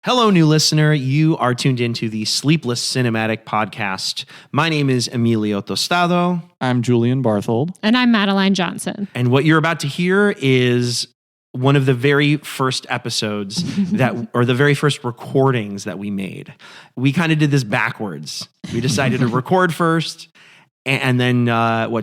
Hello, new listener. You are tuned into the Sleepless Cinematic Podcast. My name is Emilio Tostado. I'm Julian Barthold. And I'm Madeline Johnson. And what you're about to hear is one of the very first episodes or the very first recordings that we made. We kind of did this backwards. We decided to record first and then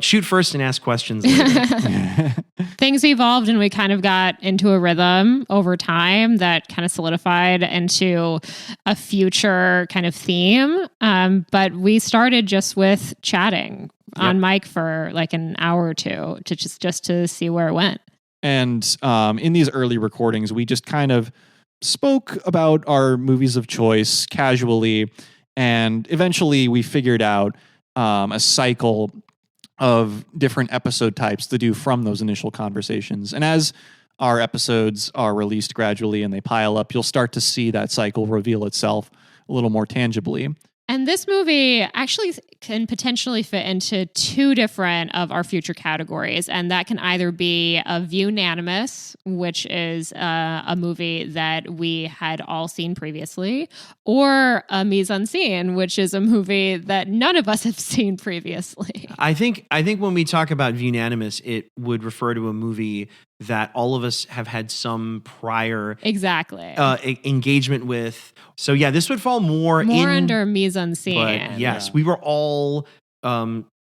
shoot first and ask questions later. Things evolved and we kind of got into a rhythm over time that kind of solidified into a future kind of theme. But we started just with chatting on mic for like an hour or two to just to see where it went. And in these early recordings, we just kind of spoke about our movies of choice casually. And eventually we figured out a cycle of different episode types to do from those initial conversations. And as our episodes are released gradually and they pile up, you'll start to see that cycle reveal itself a little more tangibly. And this movie actually can potentially fit into two different of our future categories. And that can either be a Viewunanimous, which is a movie that we had all seen previously, or a Mise en Scene, which is a movie that none of us have seen previously. I think when we talk about Viewunanimous, it would refer to a movie that all of us have had some prior engagement with. So yeah, this would fall more under Mise en Scene. But yes, we were all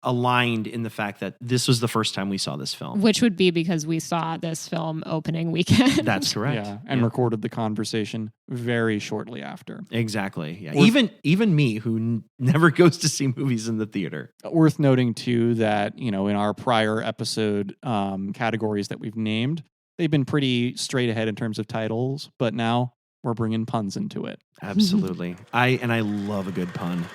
aligned in the fact that this was the first time we saw this film. Which would be because we saw this film opening weekend. That's correct. Yeah, and recorded the conversation very shortly after. Exactly. Yeah. Even me, who never goes to see movies in the theater. Worth noting too that, in our prior episode categories that we've named, they've been pretty straight ahead in terms of titles, but now we're bringing puns into it. Absolutely. I love a good pun.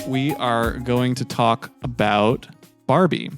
We are going to talk about Barbie.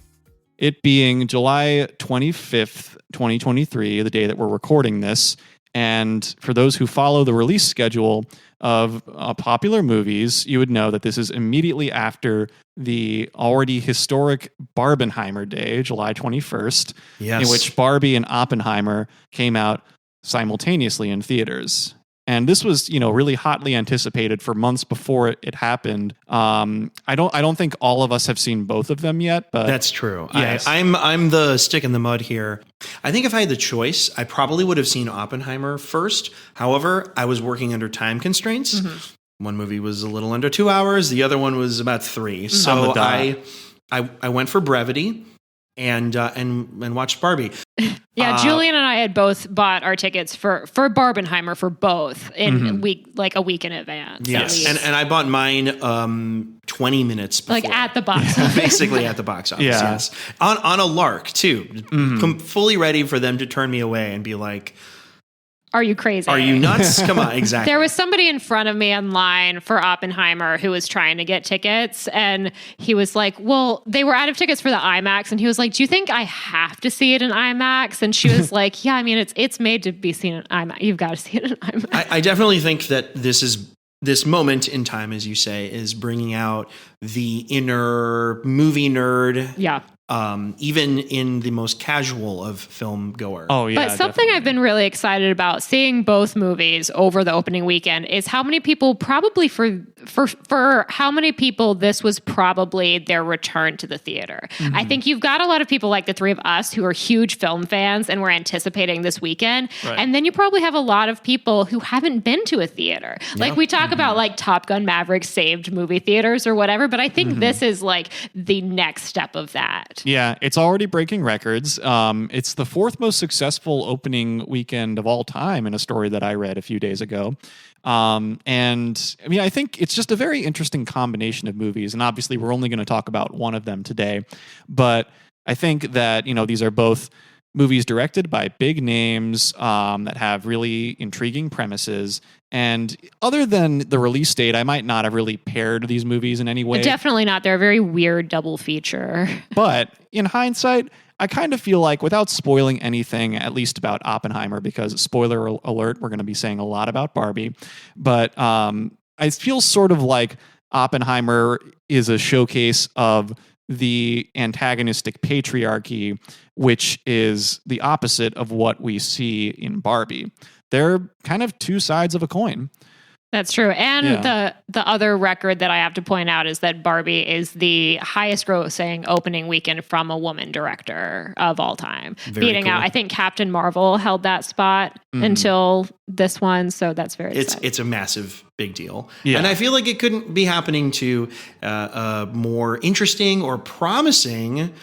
It being July 25th, 2023, the day that we're recording this. And for those who follow the release schedule of popular movies, you would know that this is immediately after the already historic Barbenheimer Day, July 21st, in which Barbie and Oppenheimer came out simultaneously in theaters. And this was, really hotly anticipated for months before it happened. I don't think all of us have seen both of them yet, but that's true. Yes. I'm the stick in the mud here. I think if I had the choice, I probably would have seen Oppenheimer first. However, I was working under time constraints. Mm-hmm. One movie was a little under 2 hours. The other one was about 3. So I went for brevity and watched Barbie. Yeah, Julian and I had both bought our tickets for Barbenheimer for both in a week in advance. Yes, and I bought mine 20 minutes before. Like at the box office. Basically at the box office, yes. On a lark, too. Fully ready for them to turn me away and be like, are you crazy? Are you nuts? Come on, exactly. There was somebody in front of me in line for Oppenheimer who was trying to get tickets, and he was like, well, they were out of tickets for the IMAX, and he was like, do you think I have to see it in IMAX? And she was like, yeah, I mean, it's made to be seen in IMAX. You've got to see it in IMAX. I definitely think that this moment in time, as you say, is bringing out the inner movie nerd. Yeah. Even in the most casual of film goer. Oh, yeah. But something I've been really excited about seeing both movies over the opening weekend is how many people probably for how many people this was probably their return to the theater. Mm-hmm. I think you've got a lot of people like the three of us who are huge film fans and we're anticipating this weekend. Right. And then you probably have a lot of people who haven't been to a theater. Yep. Like we talk about like Top Gun Maverick saved movie theaters or whatever, but I think this is like the next step of that. Yeah, it's already breaking records. It's the fourth most successful opening weekend of all time in a story that I read a few days ago. And I mean, I think it's just a very interesting combination of movies. And obviously, we're only going to talk about one of them today. But I think that, these are both movies directed by big names that have really intriguing premises. And other than the release date, I might not have really paired these movies in any way. Definitely not. They're a very weird double feature. But in hindsight, I kind of feel like, without spoiling anything, at least about Oppenheimer, because spoiler alert, we're going to be saying a lot about Barbie, but I feel sort of like Oppenheimer is a showcase of the antagonistic patriarchy, which is the opposite of what we see in Barbie. They're kind of two sides of a coin. That's true. And the other record that I have to point out is that Barbie is the highest grossing opening weekend from a woman director of all time. Beating out, I think Captain Marvel held that spot until this one. So that's very exciting. It's a massive big deal. Yeah. And I feel like it couldn't be happening to a more interesting or promising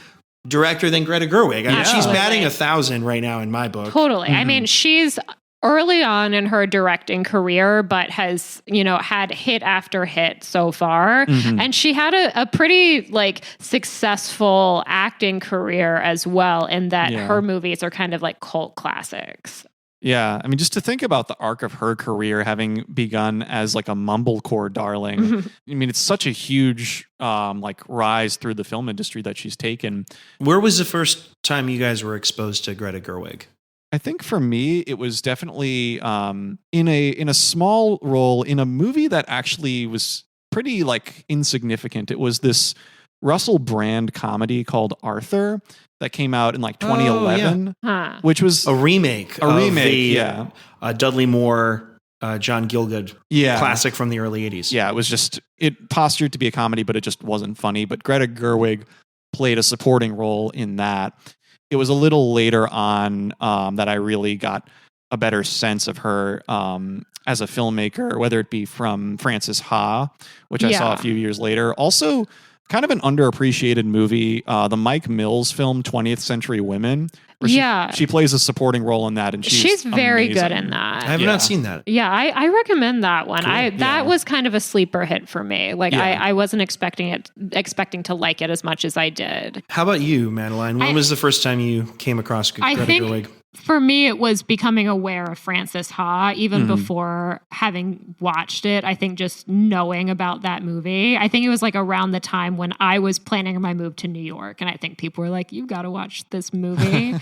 director than Greta Gerwig. I mean, she's batting 1,000 right now in my book. Totally. I mean, she's early on in her directing career, but has, had hit after hit so far. And she had a pretty successful acting career as well, in that her movies are kind of like cult classics. Yeah. I mean, just to think about the arc of her career having begun as like a mumblecore darling. I mean, it's such a huge rise through the film industry that she's taken. Where was the first time you guys were exposed to Greta Gerwig? I think for me, it was definitely in a small role in a movie that actually was pretty insignificant. It was this Russell Brand comedy called Arthur that came out in 2011, which was a remake of the Dudley Moore, John Gielgud classic from the early 80s. Yeah, it postured to be a comedy, but it just wasn't funny. But Greta Gerwig played a supporting role in that. It was a little later on that I really got a better sense of her as a filmmaker, whether it be from Frances Ha, which I saw a few years later. Also, kind of an underappreciated movie, the Mike Mills film, 20th Century Women. She plays a supporting role in that, and she's very amazing. good in that. I have not seen that. Yeah, I recommend that one. Cool. That was kind of a sleeper hit for me. I wasn't expecting to like it as much as I did. How about you, Madeline? When was the first time you came across Greta Gerwig? For me, it was becoming aware of Frances Ha, even before having watched it. I think just knowing about that movie. I think it was around the time when I was planning my move to New York, and I think people were like, "You've got to watch this movie."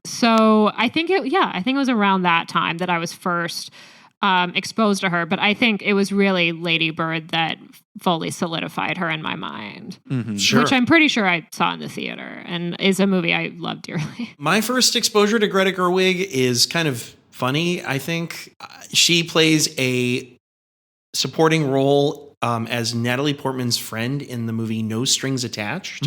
So I think it was around that time that I was first exposed to her. But I think it was really Lady Bird that fully solidified her in my mind, which I'm pretty sure I saw in the theater, and is a movie I love dearly. My first exposure to Greta Gerwig is kind of funny. I think she plays a supporting role as Natalie Portman's friend in the movie No Strings Attached.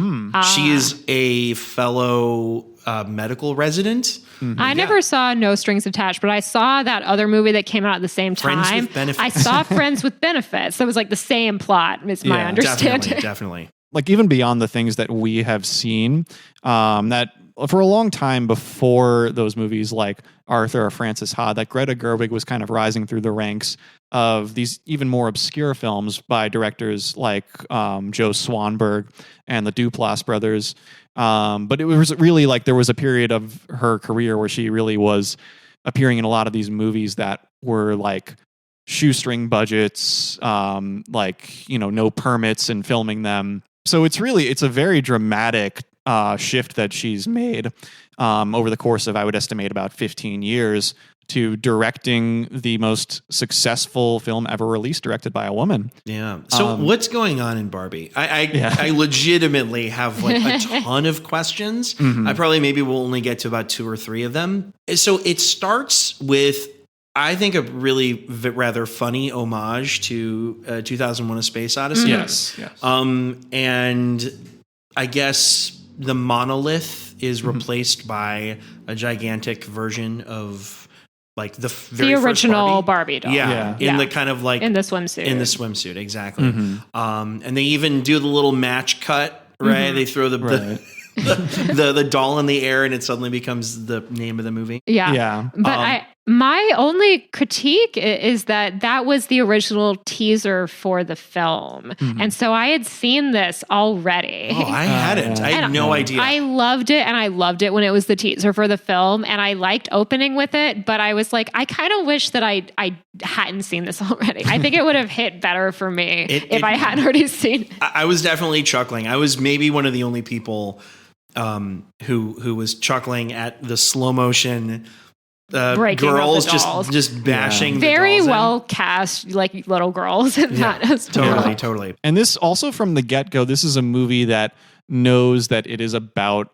She is a fellow medical resident. I never saw No Strings Attached, but I saw that other movie that came out at the same time. Friends with Benefits. I saw Friends with Benefits. That was the same plot, is my understanding. Definitely. Even beyond the things that we have seen, that for a long time before those movies like Arthur or Frances Ha, that Greta Gerwig was kind of rising through the ranks of these even more obscure films by directors like Joe Swanberg and the Duplass brothers. But it was really there was a period of her career where she really was appearing in a lot of these movies that were shoestring budgets, no permits in filming them. So it's a very dramatic shift that she's made over the course of, I would estimate, about 15 years to directing the most successful film ever released, directed by a woman. Yeah. So what's going on in Barbie? I legitimately have a ton of questions. I probably maybe will only get to about 2 or 3 of them. So it starts with, I think, a really rather funny homage to 2001: A Space Odyssey. Yes. And I guess the monolith is replaced by a gigantic version of the original Barbie doll. In the kind of in the swimsuit. In the swimsuit, exactly. And they even do the little match cut, right? They throw the doll in the air, and it suddenly becomes the name of the movie. Yeah. But My only critique is that was the original teaser for the film. And so I had seen this already. Oh, I hadn't. I had no idea. I loved it, and I loved it when it was the teaser for the film, and I liked opening with it, but I was like, I kind of wish that I hadn't seen this already. I think it would have hit better for me if I hadn't already seen it. I was definitely chuckling. I was maybe one of the only people who was chuckling at the slow motion girls just bashing the very dolls well cast, like little girls in that as well. Totally. And this also from the get-go, this is a movie that knows that it is about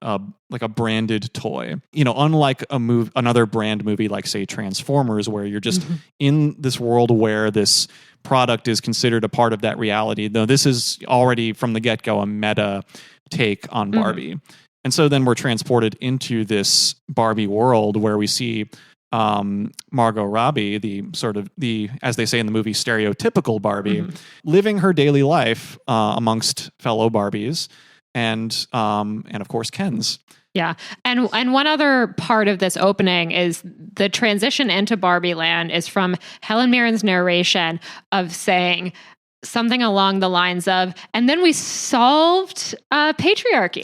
like a branded toy. You know, unlike another brand movie like, say, Transformers, where you're just in this world where this product is considered a part of that reality. Though this is already from the get-go a meta take on Barbie. And so then we're transported into this Barbie world where we see Margot Robbie, the as they say in the movie, stereotypical Barbie, living her daily life amongst fellow Barbies and of course Ken's. Yeah. And one other part of this opening is the transition into Barbie Land is from Helen Mirren's narration of saying something along the lines of, and then we solved patriarchy.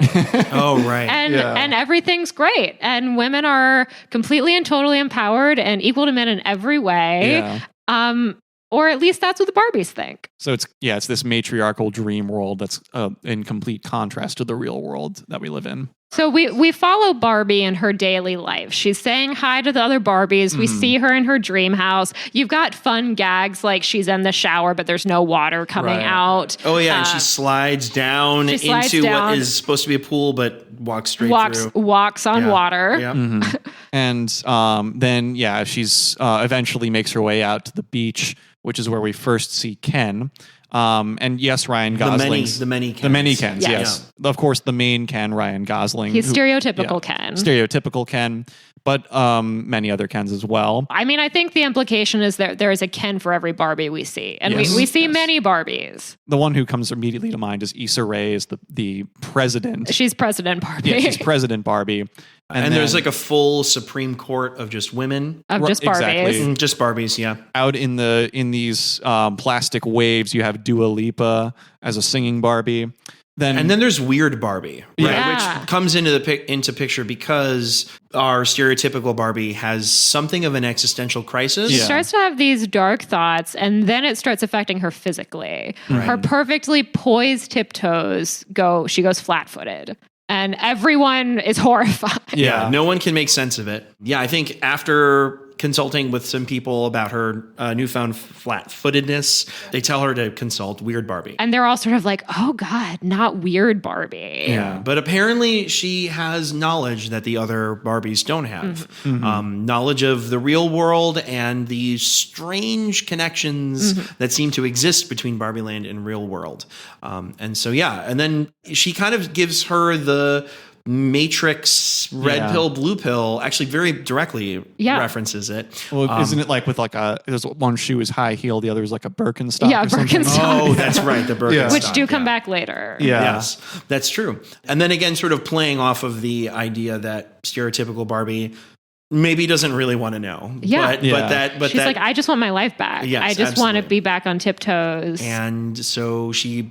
Oh, right. And everything's great. And women are completely and totally empowered and equal to men in every way. Yeah. Or at least that's what the Barbies think. So it's this matriarchal dream world that's in complete contrast to the real world that we live in. So we follow Barbie in her daily life. She's saying hi to the other Barbies. We see her in her dream house. You've got fun gags like she's in the shower, but there's no water coming out. Oh, yeah. And she slides down into what is supposed to be a pool, but walks straight through. Walks on water. Yeah. And then, she's eventually makes her way out to the beach, which is where we first see Ken. And yes, Ryan Gosling. The many Kens. The many Kens, yes. Yeah. Of course, the main Ken, Ryan Gosling. He's stereotypical Ken. Stereotypical Ken, but many other Kens as well. I mean, I think the implication is that there is a Ken for every Barbie we see. And we see many Barbies. The one who comes immediately to mind is Issa Rae, is the president. She's President Barbie. Yeah, she's President Barbie. And there's like a full Supreme Court of just women. Of just Barbies. Exactly. Just Barbies, yeah. Out in these plastic waves, you have Dua Lipa as a singing Barbie. And then there's Weird Barbie, right? Yeah. Which comes into picture because our stereotypical Barbie has something of an existential crisis. She starts to have these dark thoughts, and then it starts affecting her physically. Right. Her perfectly poised tiptoes she goes flat-footed. And everyone is horrified. Yeah, no one can make sense of it. Yeah, I think after consulting with some people about her newfound flat-footedness, they tell her to consult Weird Barbie. And they're all sort of like, oh God, not Weird Barbie. Yeah, but apparently she has knowledge that the other Barbies don't have. Knowledge of the real world and the strange connections that seem to exist between Barbie Land and real world. And then she kind of gives her the Matrix red pill, blue pill, actually very directly references it. Well, isn't it like with there's one shoe is high heel, the other is like a Birkenstock? Yeah, Birkenstock. Oh, that's right, the Birkenstock. Which do come back later. Yeah. Yes, that's true. And then again, sort of playing off of the idea that stereotypical Barbie maybe doesn't really want to know. Yeah. But she's like, I just want my life back. Yes, I just want to be back on tiptoes. And so she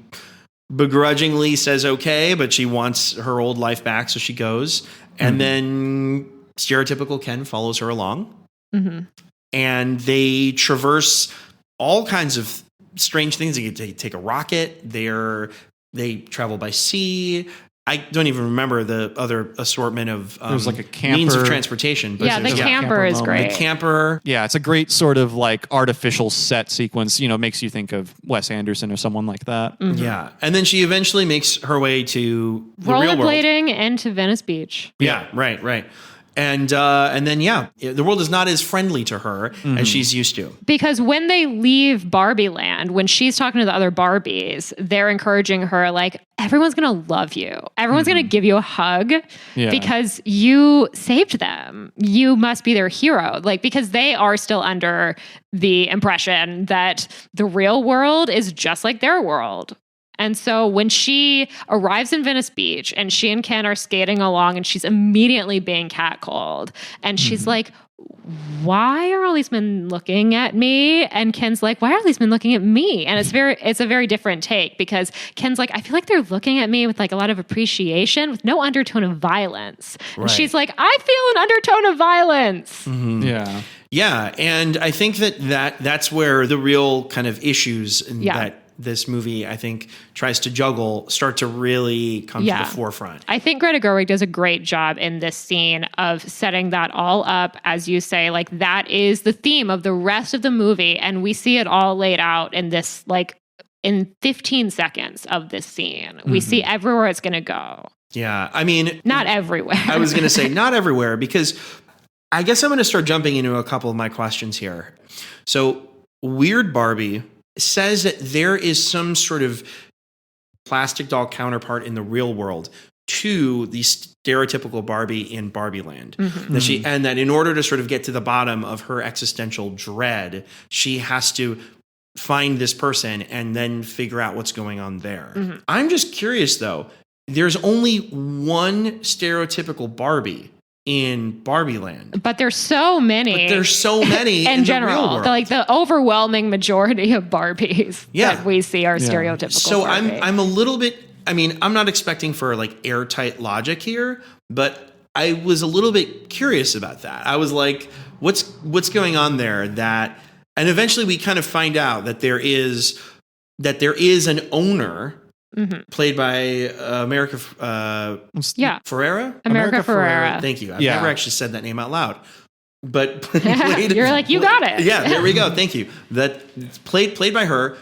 begrudgingly says okay, but she wants her old life back, so she goes. And then stereotypical Ken follows her along. And they traverse all kinds of strange things. They take a rocket. They travel by sea. I don't even remember the other assortment of there's like a camper. Means of transportation. But the camper is great. The camper. Yeah, it's a great sort of like artificial set sequence, makes you think of Wes Anderson or someone like that. Yeah. And then she eventually makes her way to the real world. Rollerblading into Venice Beach. Yeah, right. And then, the world is not as friendly to her as she's used to. Because when they leave Barbie Land, when she's talking to the other Barbies, they're encouraging her, like, everyone's going to love you. Everyone's going to give you a hug because you saved them. You must be their hero. Like, because they are still under the impression that the real world is just like their world. And so when she arrives in Venice Beach and she and Ken are skating along and she's immediately being catcalled and she's like, why are all these men looking at me? And Ken's like, why are these men looking at me? And it's a very different take, because Ken's like, I feel like they're looking at me with like a lot of appreciation with no undertone of violence. Right. And she's like, I feel an undertone of violence. Mm-hmm. Yeah. Yeah. And I think that's where the real kind of issues that this movie, I think, tries to juggle start to really come to the forefront. I think Greta Gerwig does a great job in this scene of setting that all up. As you say, like, that is the theme of the rest of the movie. And we see it all laid out in this, like, in 15 seconds of this scene. We see everywhere it's going to go. Yeah. I mean, not everywhere. I was going to say not everywhere, because I guess I'm going to start jumping into a couple of my questions here. So, Weird Barbie says that there is some sort of plastic doll counterpart in the real world to the stereotypical Barbie in Barbie Land. Mm-hmm. And that in order to sort of get to the bottom of her existential dread, she has to find this person and then figure out what's going on there. Mm-hmm. I'm just curious, though. There's only one stereotypical Barbie in Barbie Land. But there's so many. in general. The real world. Like the overwhelming majority of Barbies that we see are stereotypical. So Barbie. I'm a little bit, I mean, I'm not expecting for like airtight logic here, but I was a little bit curious about that. I was like, what's going on there? And eventually we kind of find out that there is an owner played by America Ferrera? America Ferrera. Thank you. I've never actually said that name out loud. But you're like, you got it. Yeah, there we go. Thank you. That played by her,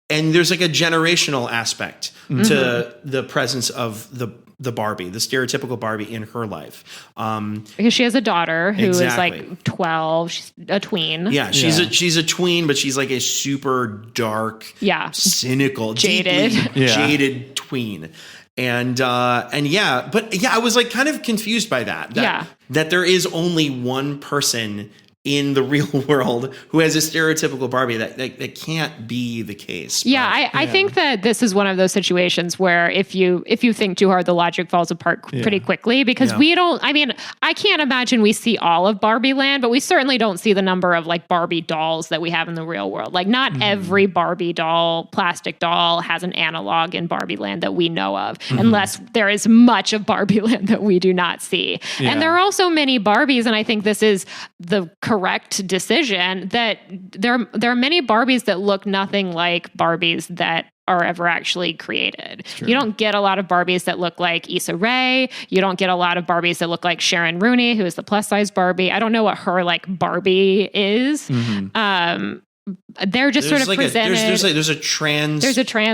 and there's like a generational aspect to the presence of the Barbie, the stereotypical Barbie in her life. Because she has a daughter who is like 12. She's a tween. Yeah, she's a tween, but she's like a super dark, cynical, jaded tween. I was like kind of confused by that there is only one person in the real world who has a stereotypical Barbie. That can't be the case. I think that this is one of those situations where if you think too hard, the logic falls apart pretty quickly, because I can't imagine we see all of Barbie Land, but we certainly don't see the number of like Barbie dolls that we have in the real world. Like not every Barbie doll, plastic doll, has an analog in Barbie Land that we know of, unless there is much of Barbie Land that we do not see. And there are also many Barbies, and I think this is the correct decision, that there are many Barbies that look nothing like Barbies that are ever actually created. You don't get a lot of Barbies that look like Issa Rae. You don't get a lot of Barbies that look like Sharon Rooney, who is the plus size Barbie. I don't know what her like Barbie is. They're just sort of like presented. There's a trans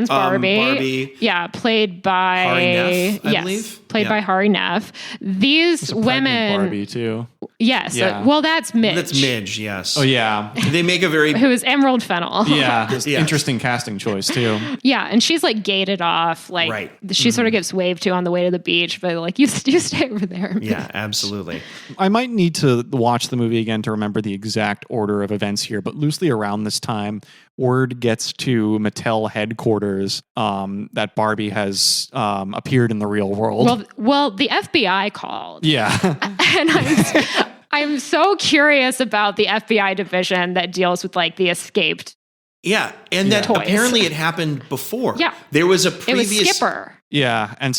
Barbie. Played by Hari Neff, I believe. Played by Hari Neff. These women, Barbie too. Yes. Well, that's Midge. That's Midge. Yes. Oh yeah. They make a very who is Emerald Fennell. Yeah. Interesting casting choice too. Yeah, and she's like gated off. Like she sort of gets waved to on the way to the beach, but like you stay over there. Yeah, absolutely. I might need to watch the movie again to remember the exact order of events here, but loosely around this time, word gets to Mattel headquarters that Barbie has appeared in the real world. Well, the FBI called. Yeah. And I'm so curious about the FBI division that deals with like the escaped. Yeah, and that toys. Apparently it happened before. Yeah. There was a previous... It was Skipper. Yeah, and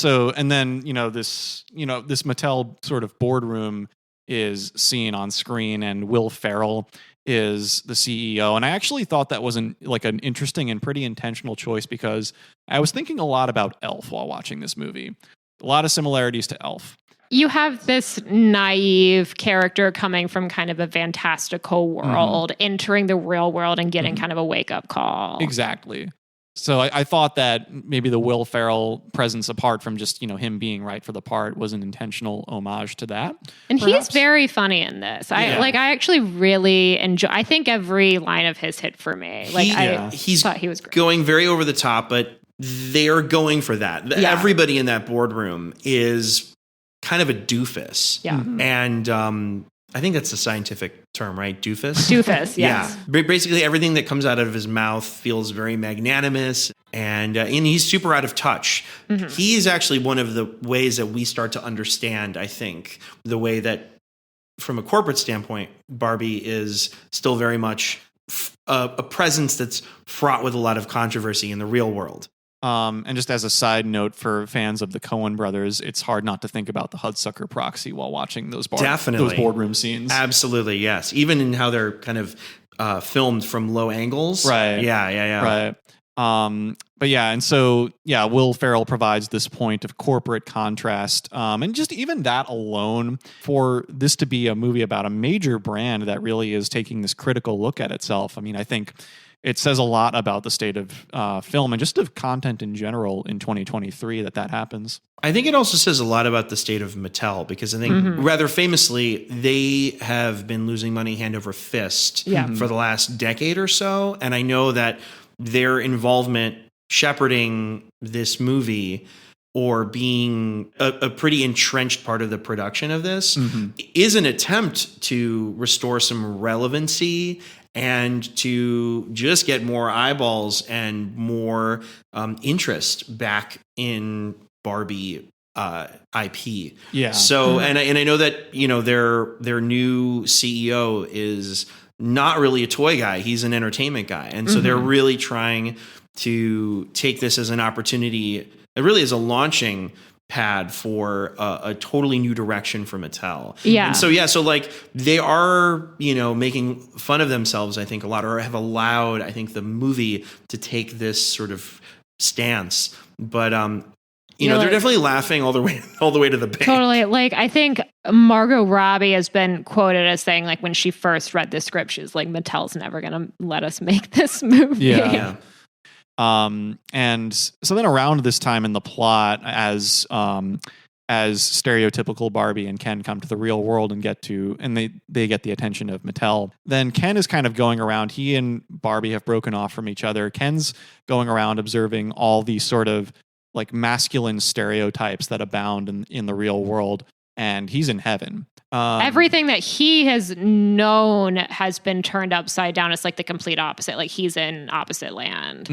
then this Mattel sort of boardroom is seen on screen, and Will Ferrell is the CEO. And I actually thought that was an interesting and pretty intentional choice, because I was thinking a lot about Elf while watching this movie. A lot of similarities to Elf. You have this naive character coming from kind of a fantastical world, entering the real world and getting kind of a wake-up call. Exactly. So I thought that maybe the Will Ferrell presence, apart from just, him being right for the part, was an intentional homage to that. And perhaps. He's very funny in this. I actually really enjoy. I think every line of his hit for me. I thought he was great. Going very over the top, but they're going for that. Yeah. Everybody in that boardroom is kind of a doofus. Yeah. And I think that's the scientific term, right? Doofus? Doofus, yes. Yeah. Basically, everything that comes out of his mouth feels very magnanimous, and he's super out of touch. He's actually one of the ways that we start to understand, I think, the way that from a corporate standpoint, Barbie is still very much a presence that's fraught with a lot of controversy in the real world. And just as a side note for fans of the Coen brothers, it's hard not to think about the Hudsucker Proxy while watching those boardroom scenes. Absolutely, yes. Even in how they're kind of filmed from low angles. Right. Yeah. Right. But yeah, and so yeah, Will Ferrell provides this point of corporate contrast, and just even that alone, for this to be a movie about a major brand that really is taking this critical look at itself. I mean, I think it says a lot about the state of film and just of content in general in 2023 that happens. I think it also says a lot about the state of Mattel, because I think rather famously, they have been losing money hand over fist for the last decade or so. And I know that their involvement shepherding this movie or being a pretty entrenched part of the production of this is an attempt to restore some relevancy and to just get more eyeballs and more interest back in Barbie IP. Yeah. So, and I know that, their new CEO is not really a toy guy. He's an entertainment guy. And so they're really trying to take this as an opportunity. It really is a launching pad for a totally new direction for Mattel. Yeah. And so like they are, making fun of themselves, I think, a lot, or have allowed, I think, the movie to take this sort of stance. But they're definitely laughing all the way to the bank. Totally. Like, I think Margot Robbie has been quoted as saying, like, when she first read the script, she was like, Mattel's never going to let us make this movie. Yeah. And so then around this time in the plot, as stereotypical Barbie and Ken come to the real world and they get the attention of Mattel, then Ken is kind of going around. He and Barbie have broken off from each other. Ken's going around observing all these sort of like masculine stereotypes that abound in the real world, and he's in heaven. Everything that he has known has been turned upside down. It's like the complete opposite. Like he's in opposite land.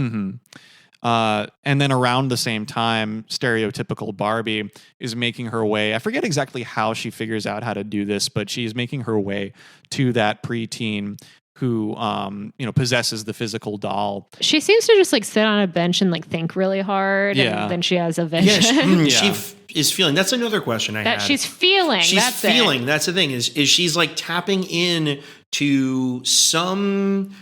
And then around the same time, stereotypical Barbie is making her way. I forget exactly how she figures out how to do this, but she's making her way to that preteen who, possesses the physical doll. She seems to just like sit on a bench and like think really hard. Yeah. And then she has a vision. She is feeling. That's another question I had. She's feeling. That's the thing is she's like tapping in to some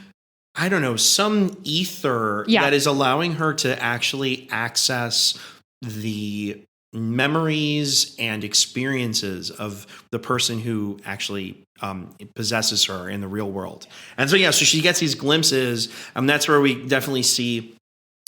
ether that is allowing her to actually access the memories and experiences of the person who actually possesses her in the real world. And so she gets these glimpses, and that's where we definitely see,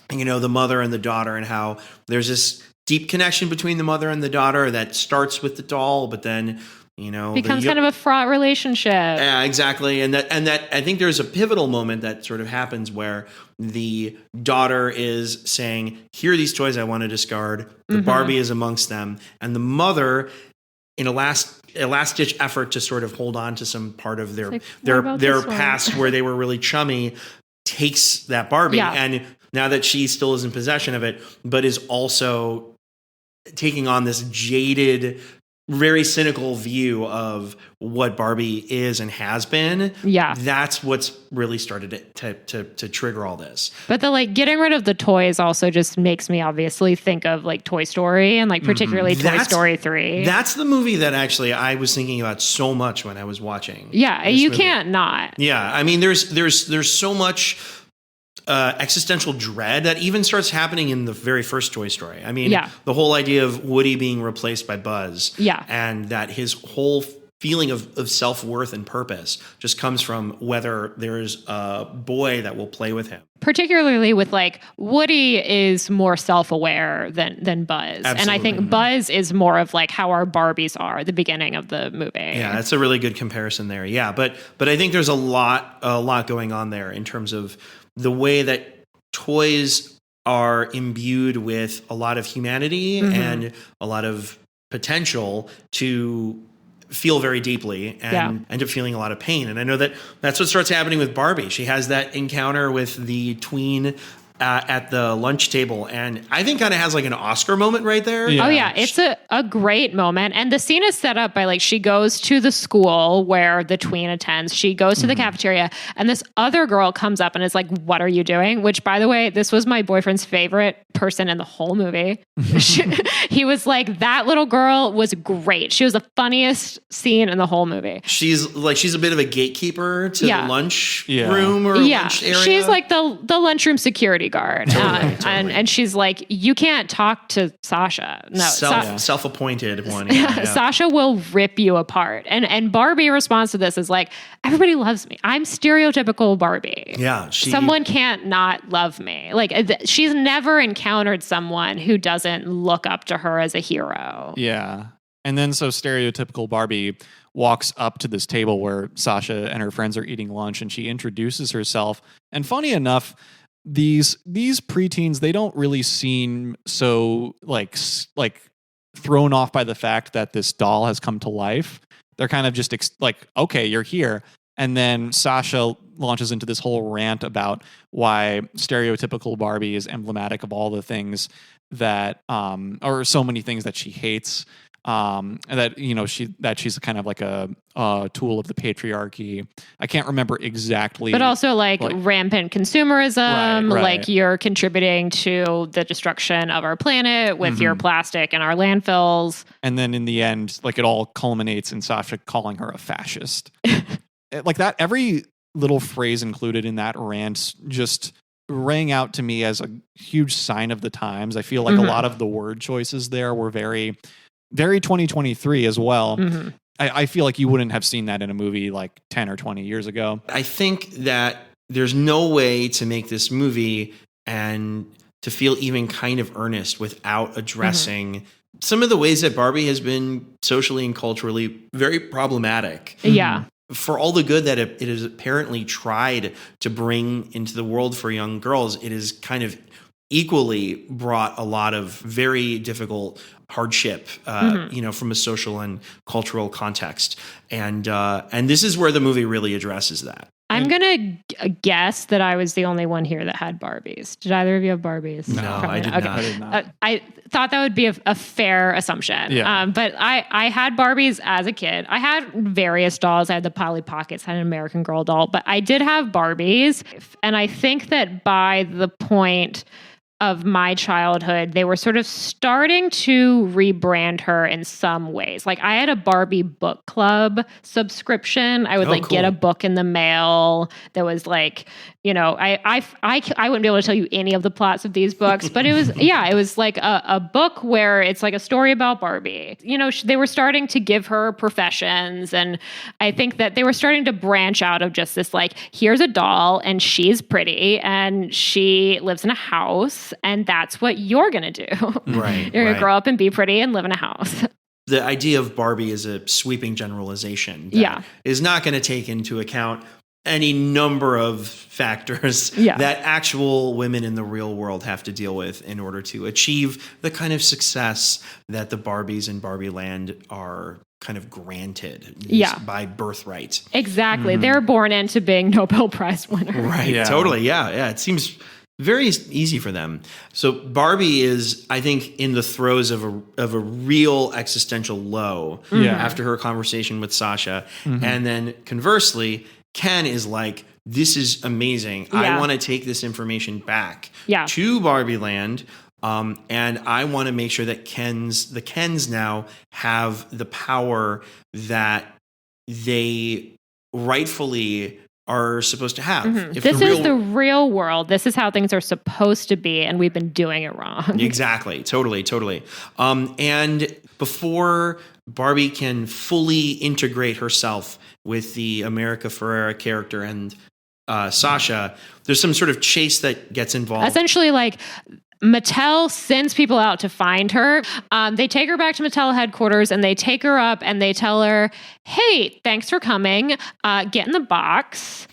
the mother and the daughter, and how there's this deep connection between the mother and the daughter that starts with the doll, but then becomes kind of a fraught relationship. Yeah, exactly. And that I think there's a pivotal moment that sort of happens where the daughter is saying, here are these toys I want to discard. The Barbie is amongst them. And the mother, in a last ditch effort to sort of hold on to some part of their past where they were really chummy, takes that Barbie. Yeah. And now that she still is in possession of it, but is also taking on this jaded, very cynical view of what Barbie is and has been. Yeah. That's what's really started to trigger all this. But the getting rid of the toys also just makes me obviously think of Toy Story, and particularly Toy Story 3. That's the movie that actually I was thinking about so much when I was watching. Yeah, you can't not. Yeah. I mean, there's so much existential dread that even starts happening in the very first Toy Story. I mean, the whole idea of Woody being replaced by Buzz, and that his whole feeling of self-worth and purpose just comes from whether there's a boy that will play with him. Particularly with Woody is more self-aware than Buzz. Absolutely. And I think Buzz is more of how our Barbies are at the beginning of the movie. Yeah, that's a really good comparison there. Yeah, but I think there's a lot going on there in terms of the way that toys are imbued with a lot of humanity and a lot of potential to feel very deeply and end up feeling a lot of pain. And I know that that's what starts happening with Barbie. She has that encounter with the tween at the lunch table, and I think kind of has like an Oscar moment right there. Yeah. Oh yeah, it's a great moment. And the scene is set up by like, she goes to the school where the tween attends. She goes to the cafeteria, and this other girl comes up and is like, "What are you doing?" Which, by the way, this was my boyfriend's favorite person in the whole movie. He was like, that little girl was great. She was the funniest scene in the whole movie. She's a bit of a gatekeeper to the lunch room or lunch area. She's like the lunchroom security guard. Totally. And she's like, you can't talk to Sasha. No, self-appointed one. Sasha will rip you apart. And Barbie responds to this is like, everybody loves me. I'm stereotypical Barbie. Yeah. Someone can't not love me. Like she's never encountered someone who doesn't look up to her as a hero. Yeah. And then so stereotypical Barbie walks up to this table where Sasha and her friends are eating lunch, and she introduces herself. And funny enough, these preteens, they don't really seem so like thrown off by the fact that this doll has come to life. They're kind of just like, okay, you're here. And then Sasha launches into this whole rant about why stereotypical Barbie is emblematic of all the things that, or so many things that she hates. And that, you know, she's kind of like a tool of the patriarchy. I can't remember exactly. But also like rampant consumerism, right. like you're contributing to the destruction of our planet with your plastic and our landfills. And then in the end, like it all culminates in Sasha calling her a fascist. Like that, every little phrase included in that rant just rang out to me as a huge sign of the times. I feel like a lot of the word choices there were very 2023 as well. I feel like you wouldn't have seen that in a movie like 10 or 20 years ago. I think that there's no way to make this movie and to feel even kind of earnest without addressing some of the ways that Barbie has been socially and culturally very problematic. Yeah. For all the good that it has apparently tried to bring into the world for young girls, it has kind of equally brought a lot of very difficult hardship, you know, from a social and cultural context. And this is where the movie really addresses that. I'm going to guess that I was the only one here that had Barbies. Did either of you have Barbies? No, I did not. I did not. I thought that would be a fair assumption. Yeah. But I had Barbies as a kid. I had various dolls. I had the Polly Pockets, I had an American Girl doll, but I did have Barbies. And I think that by the point of my childhood, they were sort of starting to rebrand her in some ways. Like I had a Barbie book club subscription. I would get a book in the mail that was like, you know, I wouldn't be able to tell you any of the plots of these books, but it was like a book where it's like a story about Barbie. You know, they were starting to give her professions, and I think that they were starting to branch out of just this like, here's a doll and she's pretty and she lives in a house, and that's what you're going to do. Right. You're going to grow up and be pretty and live in a house. The idea of Barbie is a sweeping generalization that is not going to take into account any number of factors that actual women in the real world have to deal with in order to achieve the kind of success that the Barbies in Barbie Land are kind of granted by birthright. Exactly. They're born into being Nobel Prize winners. Right. Yeah. Totally. Yeah. It seems very easy for them. So Barbie is, I think, in the throes of a real existential low after her conversation with Sasha. And then conversely, Ken is like, this is amazing. I want to take this information back to Barbie Land. And I want to make sure that the Kens now have the power that they rightfully are supposed to have. This is the real world. This is how things are supposed to be, and we've been doing it wrong. Exactly. Totally. And before Barbie can fully integrate herself with the America Ferrera character and Sasha, there's some sort of chase that gets involved. Essentially, like, Mattel sends people out to find her. They take her back to Mattel headquarters, and they take her up and they tell her, hey, thanks for coming. Get in the box.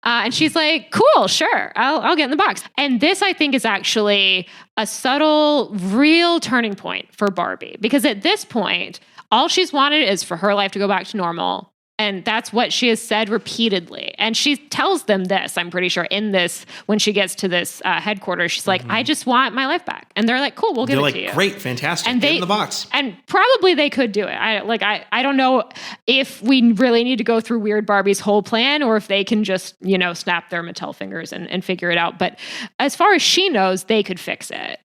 And she's like, cool, sure. I'll get in the box. And this, I think, is actually a subtle, real turning point for Barbie. Because at this point, all she's wanted is for her life to go back to normal. And that's what she has said repeatedly. And she tells them this, I'm pretty sure, in this, when she gets to this headquarters, she's like, I just want my life back. And they're like, cool, we'll give it to you. Great, fantastic. And Get in the box. And probably they could do it. I don't know if we really need to go through Weird Barbie's whole plan or if they can just, snap their Mattel fingers and figure it out. But as far as she knows, they could fix it.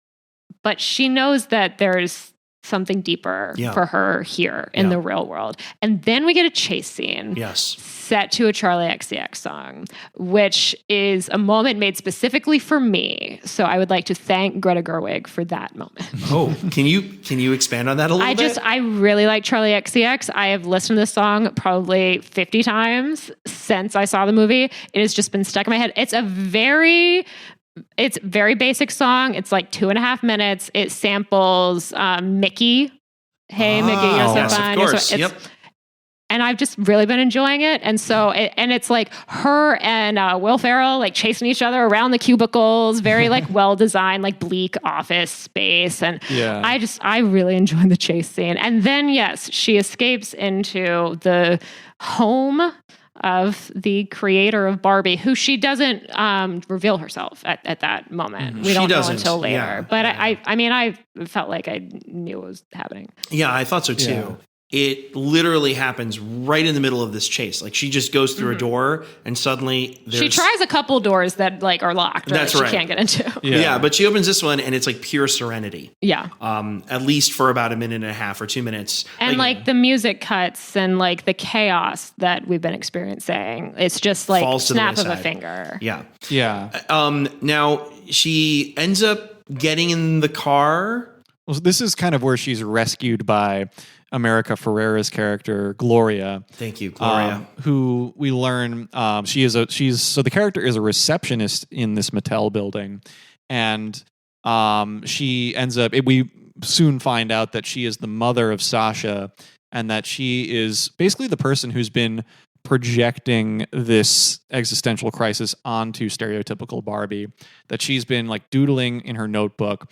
But she knows that there's something deeper for her here in the real world. And then we get a chase scene. Yes. Set to a Charlie XCX song, which is a moment made specifically for me. So I would like to thank Greta Gerwig for that moment. Oh, can you expand on that a little bit? I really like Charlie XCX. I have listened to this song probably 50 times since I saw the movie. It has just been stuck in my head. It's very basic song. It's like 2.5 minutes. It samples Mickey. Hey, Mickey, you're so yes, fun. Of course. Yep. And I've just really been enjoying it. And so, it's like her and Will Ferrell like chasing each other around the cubicles, very like well-designed, like bleak office space. And I really enjoy the chase scene. And then, yes, she escapes into the home of the creator of Barbie, who she doesn't reveal herself at that moment. We don't know until later. Yeah. But I felt like I knew what was happening. Yeah, I thought so too. Yeah. It literally happens right in the middle of this chase. Like she just goes through a door and suddenly she tries a couple doors that like are locked. That's right. She can't get into. Yeah, but she opens this one and it's like pure serenity. Yeah. At least for about 1.5 minutes or 2 minutes. And like the music cuts and like the chaos that we've been experiencing. It's just like snap of a finger. Yeah. Yeah. Now she ends up getting in the car. Well, this is kind of where she's rescued by America Ferrera's character Gloria. Thank you, Gloria. Who we learn the character is a receptionist in this Mattel building, and she ends up. We soon find out that she is the mother of Sasha, and that she is basically the person who's been projecting this existential crisis onto stereotypical Barbie. That she's been like doodling in her notebook.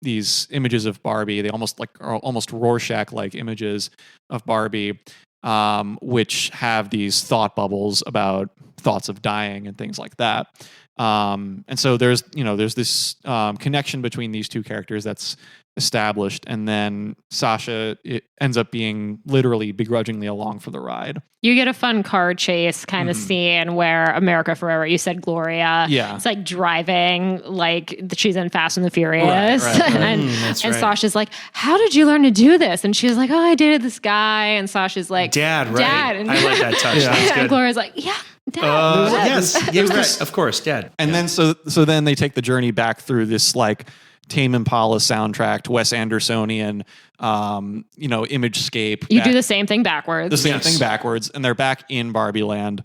These images of Barbie, they are almost Rorschach-like images of Barbie, which have these thought bubbles about thoughts of dying and things like that. And so there's this connection between these two characters that's established, and then Sasha ends up being literally begrudgingly along for the ride. You get a fun car chase kind of scene where America Ferrera, you said Gloria, it's like driving like she's in Fast and the Furious. Right. and Sasha's like, how did you learn to do this? And she's like, oh, I dated this guy. And Sasha's like, Dad, right? Dad. And I like that touch. That's good. And Gloria's like, yeah. Dad. Yes, you're right. Of course, Dad. And then so then they take the journey back through this like Tame Impala soundtrack, Wes Andersonian, Imagescape. You do the same thing backwards. The same thing backwards, and they're back in Barbie Land.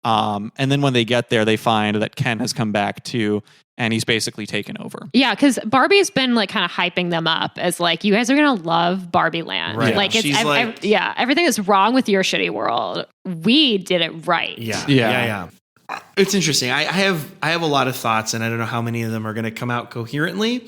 And then when they get there, they find that Ken has come back too, and he's basically taken over. Yeah, because Barbie's been like kind of hyping them up as like, you guys are gonna love Barbie Land. Right. Like everything is wrong with your shitty world. We did it right. Yeah. It's interesting. I have a lot of thoughts, and I don't know how many of them are going to come out coherently.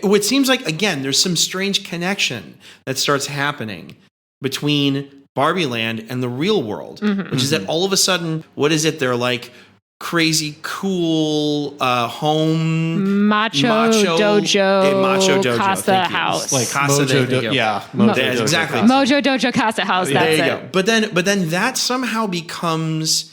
What seems like, again, there's some strange connection that starts happening between Barbie Land and the real world, which is that all of a sudden, what is it? They're like crazy, cool, home macho dojo casa house, like casa Mojo exactly Mojo Dojo Casa House. That's there you it. go. But then that somehow becomes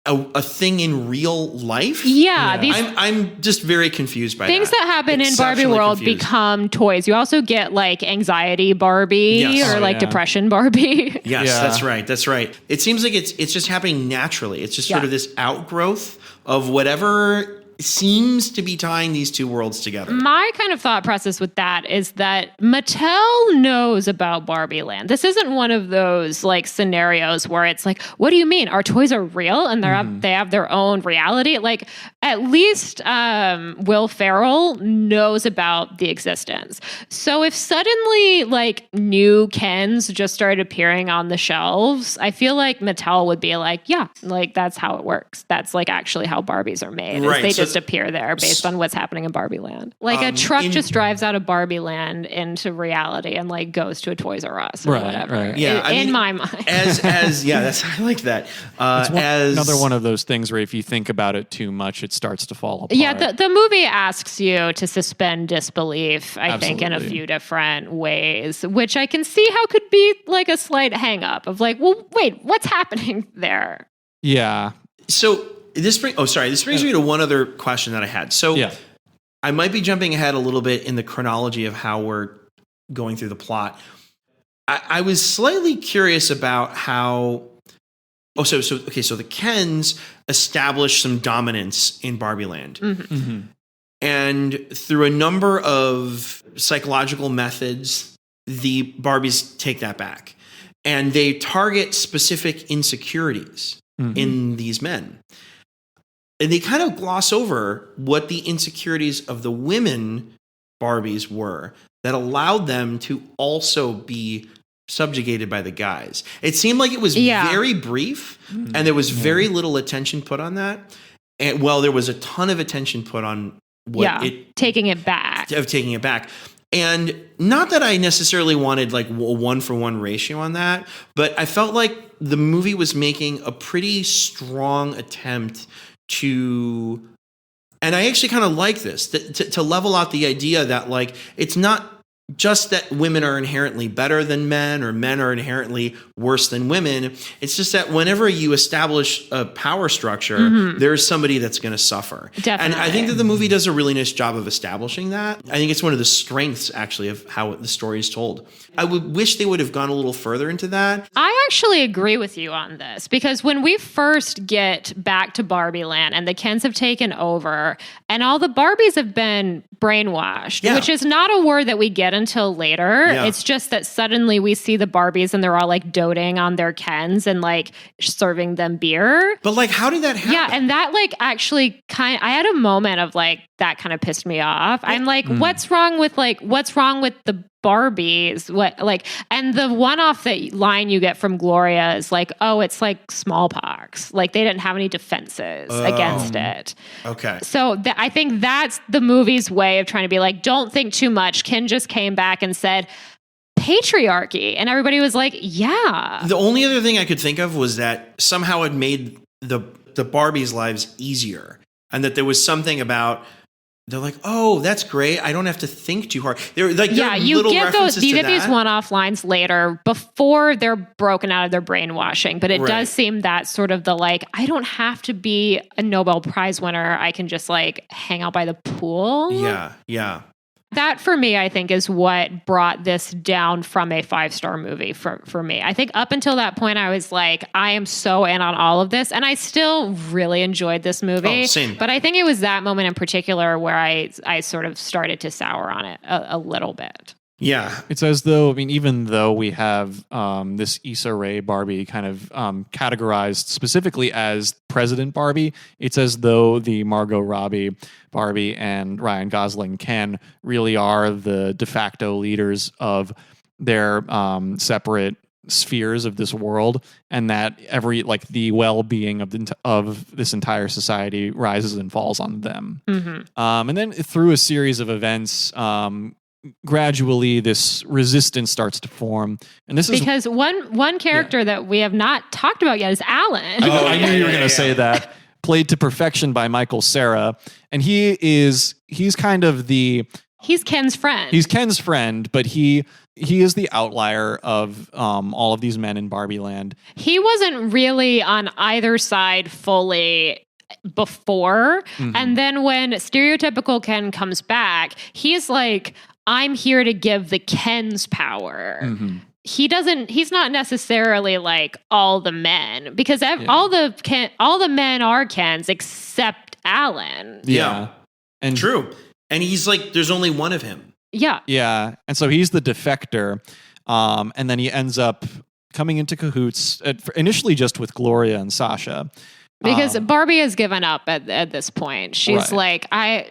a thing in real life. Yeah. I'm just very confused by things that happen in Barbie world become toys. You also get like anxiety Barbie or depression Barbie. Yes, that's right. It seems like it's just happening naturally. It's just sort of this outgrowth of whatever seems to be tying these two worlds together. My kind of thought process with that is that Mattel knows about Barbie Land. This isn't one of those like scenarios where it's like, what do you mean? Our toys are real and they have their own reality. Like at least Will Ferrell knows about the existence. So if suddenly like new Kens just started appearing on the shelves, I feel like Mattel would be like, yeah, like that's how it works. That's like actually how Barbies are made. Right. They just just appear there based on what's happening in Barbie Land. Like a truck just drives out of Barbie Land into reality and like goes to a Toys R Us or whatever. Right. Yeah, in my mind. I like that. Another one of those things where if you think about it too much, it starts to fall apart. Yeah, the movie asks you to suspend disbelief, I think, in a Absolutely. few different ways, which I can see how could be like a slight hang up of like, well, wait, what's happening there? Yeah. So this brings me to one other question that I had. So I might be jumping ahead a little bit in the chronology of how we're going through the plot. I was slightly curious about how. So the Kens establish some dominance in Barbie Land. Mm-hmm. Mm-hmm. And through a number of psychological methods, the Barbies take that back. And they target specific insecurities in these men. And they kind of gloss over what the insecurities of the women Barbies were that allowed them to also be subjugated by the guys. It seemed like it was very brief, and there was very little attention put on that. And there was a ton of attention put on taking it back. And not that I necessarily wanted like a 1-for-1 ratio on that, but I felt like the movie was making a pretty strong attempt to, and I actually kind of like this, to level out the idea that like, it's not just that women are inherently better than men or men are inherently worse than women. It's just that whenever you establish a power structure, there's somebody that's going to suffer. Definitely. And I think that the movie does a really nice job of establishing that. I think it's one of the strengths, actually, of how the story is told. I would wish they would have gone a little further into that. I actually agree with you on this because when we first get back to Barbie Land and the Kens have taken over and all the Barbies have been brainwashed, which is not a word that we get until later. Yeah. It's just that suddenly we see the Barbies and they're all like doting on their Kens and like serving them beer. But like, how did that happen? Yeah, and that like actually I had a moment of like that kind of pissed me off. I'm like, what's wrong with the Barbies? What like, and the one-off line you get from Gloria is like, oh, it's like smallpox. Like they didn't have any defenses against it. Okay. So I think that's the movie's way of trying to be like, don't think too much. Ken just came back and said, patriarchy. And everybody was like, yeah. The only other thing I could think of was that somehow it made the Barbies' lives easier. And that there was something about, they're like, oh, that's great. I don't have to think too hard. They're like, you get these one-off lines later before they're broken out of their brainwashing. But it does seem that sort of the like, I don't have to be a Nobel Prize winner. I can just like hang out by the pool. Yeah. That for me, I think, is what brought this down from a 5-star movie for me. I think up until that point, I was like, I am so in on all of this. And I still really enjoyed this movie. Oh, same. But I think it was that moment in particular where I sort of started to sour on it a little bit. Yeah. It's as though, I mean, even though we have this Issa Rae Barbie kind of categorized specifically as President Barbie, it's as though the Margot Robbie Barbie and Ryan Gosling Ken really are the de facto leaders of their separate spheres of this world, and that the well-being of this entire society rises and falls on them. And then through a series of events, gradually this resistance starts to form, and this is because one character that we have not talked about yet is Alan. I knew you were going to say that. Played to perfection by Michael Cera, and he's kind of he's Ken's friend. He's Ken's friend, but he is the outlier of all of these men in Barbie Land. He wasn't really on either side fully before, and then when stereotypical Ken comes back, he's like, I'm here to give the Kens power. He's not necessarily like all the men, because all the men are Kens except Alan. Yeah. And true. And he's like, there's only one of him. Yeah. And so he's the defector. And then he ends up coming into cahoots initially just with Gloria and Sasha. Because Barbie has given up at this point. She's like, I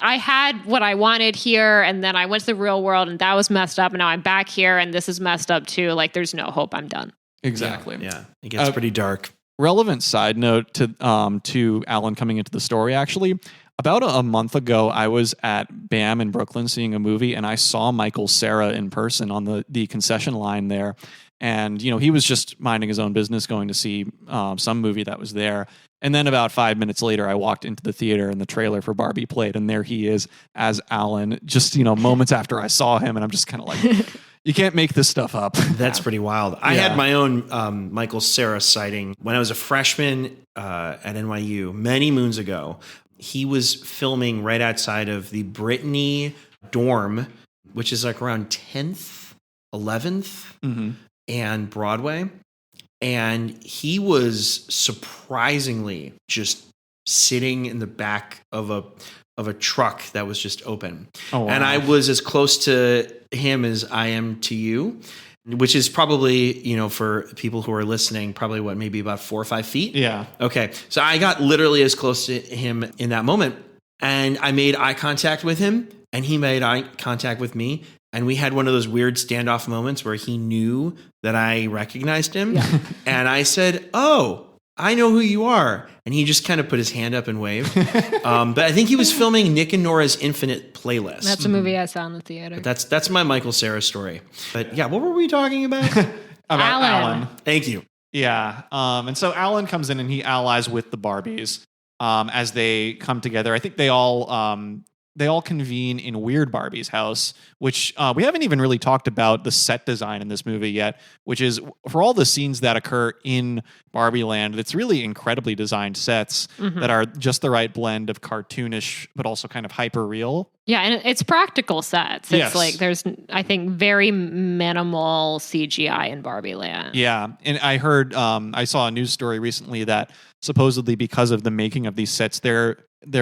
had what I wanted here, and then I went to the real world, and that was messed up, and now I'm back here, and this is messed up too. Like, there's no hope. I'm done. Exactly. Yeah. It gets pretty dark. Relevant side note to Alan coming into the story, actually, About a month ago, I was at BAM in Brooklyn seeing a movie, and I saw Michael Cera in person on the concession line there. And, he was just minding his own business going to see some movie that was there. And then about 5 minutes later, I walked into the theater and the trailer for Barbie played, and there he is as Alan, just, moments after I saw him. And I'm just kind of like, you can't make this stuff up. That's pretty wild. I had my own Michael Cera sighting when I was a freshman at NYU many moons ago. He was filming right outside of the Brittany dorm, which is like around 10th, 11th, and Broadway. And he was surprisingly just sitting in the back of a truck that was just open. Oh, wow. And I was as close to him as I am to you, which is probably, for people who are listening, probably maybe about 4 or 5 feet. Yeah. Okay. So I got literally as close to him in that moment, and I made eye contact with him and he made eye contact with me. And we had one of those weird standoff moments where he knew that I recognized him. Yeah. And I said, "Oh, I know who you are." And he just kind of put his hand up and waved. But I think he was filming Nick and Nora's Infinite Playlist. That's a movie I saw in the theater. But that's my Michael Cera story. But yeah, what were we talking about? About Alan. Thank you. Yeah. And so Alan comes in and he allies with the Barbies as they come together. I think they all convene in Weird Barbie's house, which we haven't even really talked about the set design in this movie yet, which is for all the scenes that occur in Barbie Land, it's really incredibly designed sets that are just the right blend of cartoonish, but also kind of hyper real. Yeah, and it's practical sets. It's like there's, I think, very minimal CGI in Barbie Land. Yeah, and I heard, I saw a news story recently that supposedly because of the making of these sets, there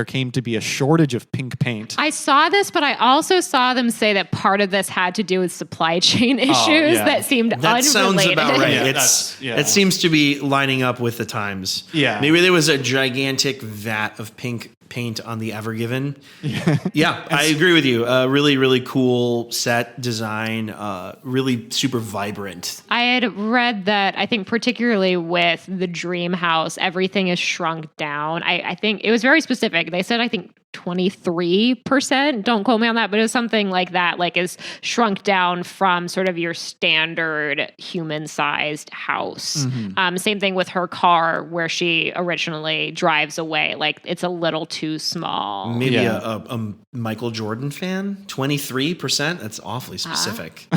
came to be a shortage of pink paint. I saw this, but I also saw them say that part of this had to do with supply chain issues that seemed unrelated. Sounds about right. It seems to be lining up with the times. Yeah. Maybe there was a gigantic vat of pink paint on the Ever Given. Yeah, I agree with you. Really, really cool set design. Really super vibrant. I had read that, I think particularly with the Dream House, everything is shrunk down. I think it was very specific. They said, I think 23%. Don't quote me on that, but it was something like that, like is shrunk down from sort of your standard human-sized house. Same thing with her car, where she originally drives away. Like it's a little too small. Maybe a Michael Jordan fan? 23%? That's awfully specific.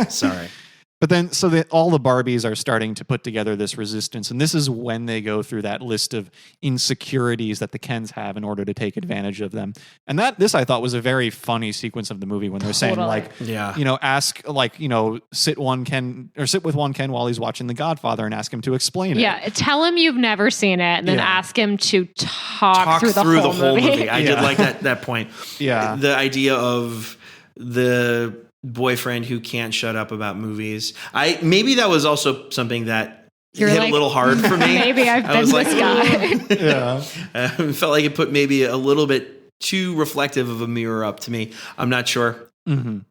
Sorry. But then, so all the Barbies are starting to put together this resistance, and this is when they go through that list of insecurities that the Kens have in order to take advantage of them. And this I thought was a very funny sequence of the movie when they're saying sit with one Ken while he's watching The Godfather and ask him to explain it. Yeah, tell him you've never seen it, and then ask him to talk through the whole movie. I did like that point. Yeah, the idea of the boyfriend who can't shut up about movies. Maybe that was also something that hit a little hard for me. Maybe I've been this guy. I felt like it put maybe a little bit too reflective of a mirror up to me. I'm not sure. And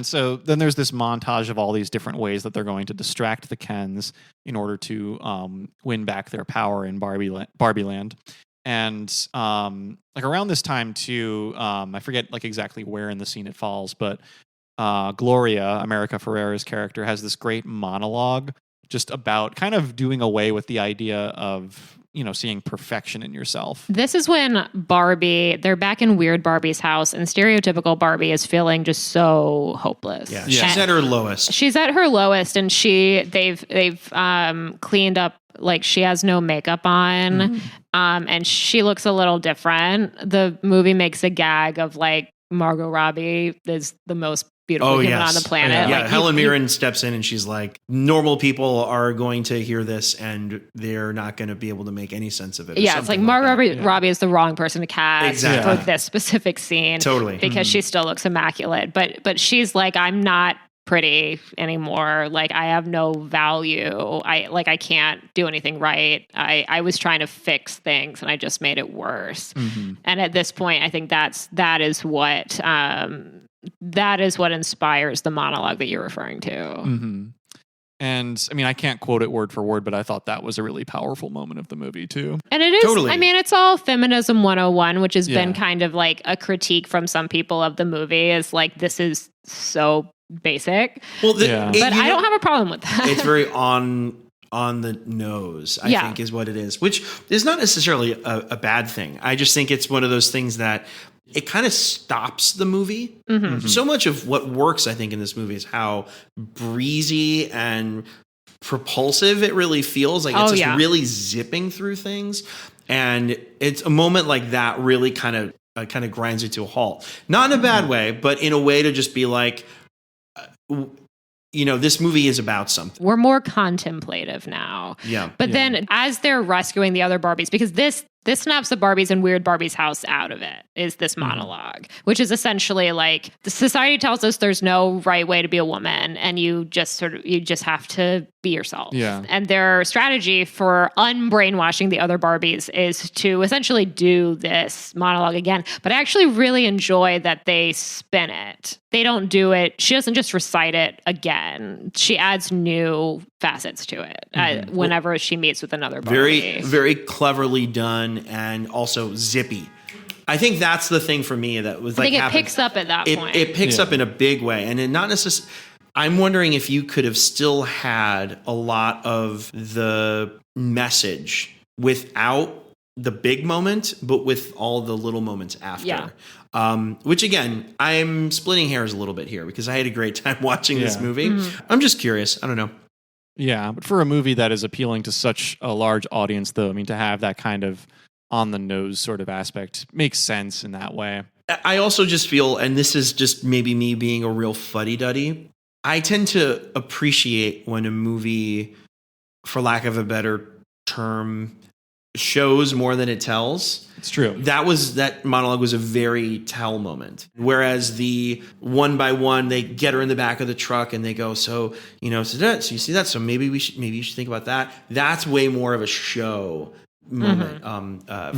so then there's this montage of all these different ways that they're going to distract the Kens in order to win back their power in Barbie Land. And like around this time too, I forget like exactly where in the scene it falls, but Gloria, America Ferrera's character, has this great monologue just about kind of doing away with the idea of, seeing perfection in yourself. This is when they're back in Weird Barbie's house, and stereotypical Barbie is feeling just so hopeless. Yeah, she's at her lowest. She's at her lowest, and they've cleaned up, like she has no makeup on, and she looks a little different. The movie makes a gag of like Margot Robbie is the most beautiful human on the planet. Yeah, Helen Mirren steps in and she's like, normal people are going to hear this and they're not going to be able to make any sense of it. Yeah, it's like Margot Robbie is the wrong person to cast for this specific scene. Totally. Because she still looks immaculate. But she's like, I'm not pretty anymore. Like I have no value. I can't do anything right. I was trying to fix things and I just made it worse. And at this point, I think that is what inspires the monologue that you're referring to. And I mean, I can't quote it word for word, but I thought that was a really powerful moment of the movie too. And it is, Totally. I mean, it's all feminism 101, which has been kind of like a critique from some people of the movie, is like, this is so basic. Well, but I don't have a problem with that. It's very on the nose, I think, is what it is, which is not necessarily a bad thing. I just think it's one of those things that it kind of stops the movie. Mm-hmm. So much of what works, I think, in this movie is how breezy and propulsive it really feels. Like it's just really zipping through things. And it's a moment like that really kind of grinds it to a halt. Not in a bad way, but in a way to just be like, this movie is about something. We're more contemplative now. Yeah. But then as they're rescuing the other Barbies, because this snaps the Barbies and Weird Barbie's house out of it, is this monologue, which is essentially like, the society tells us there's no right way to be a woman, and you just have to be yourself. Yeah. And their strategy for unbrainwashing the other Barbies is to essentially do this monologue again. But I actually really enjoy that they spin it. They don't do it. She doesn't just recite it again. She adds new facets to it whenever she meets with another Barbie. Very, very cleverly done, and also zippy. I think that's the thing for me that was like, I think it picks up at that point. It picks up in a big way, and it not necessarily. I'm wondering if you could have still had a lot of the message without the big moment, but with all the little moments after. Yeah. Which again, I'm splitting hairs a little bit here because I had a great time watching this movie. Mm-hmm. I'm just curious. I don't know. Yeah, but for a movie that is appealing to such a large audience, though, to have that kind of on the nose sort of aspect makes sense in that way. I also just feel, and this is just maybe me being a real fuddy-duddy, I tend to appreciate when a movie, for lack of a better term, shows more than it tells. It's true. That monologue was a very tell moment. Whereas the one by one, they get her in the back of the truck and they go, so you see that, so maybe you should think about that. That's way more of a show moment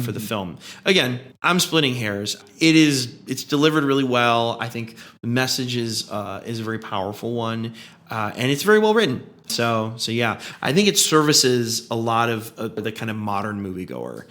for the film. Again, I'm splitting hairs. It's delivered really well. I think the message is a very powerful one, and it's very well written. So yeah, I think it services a lot of the kind of modern moviegoer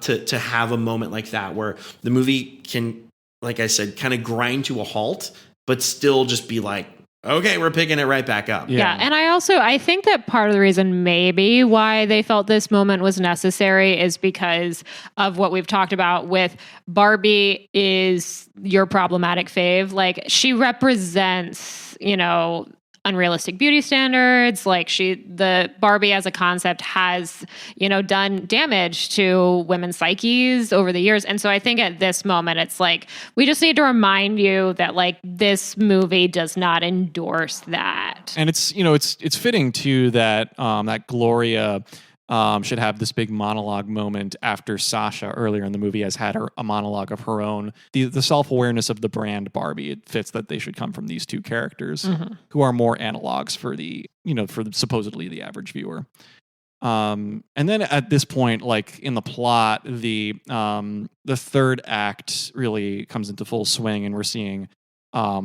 to have a moment like that where the movie can, like I said, kind of grind to a halt, but still just be like, okay, we're picking it right back up. Yeah. And I think that part of the reason maybe why they felt this moment was necessary is because of what we've talked about with Barbie is your problematic fave. Like, she represents, unrealistic beauty standards. Like, the Barbie as a concept has, done damage to women's psyches over the years. And so I think at this moment, it's like, we just need to remind you that like this movie does not endorse that. And it's fitting too that, that Gloria, should have this big monologue moment after Sasha earlier in the movie has had a monologue of her own. The self-awareness of the brand Barbie, it fits that they should come from these two characters who are more analogs for supposedly the average viewer. And then at this point, like in the plot, the third act really comes into full swing, and we're seeing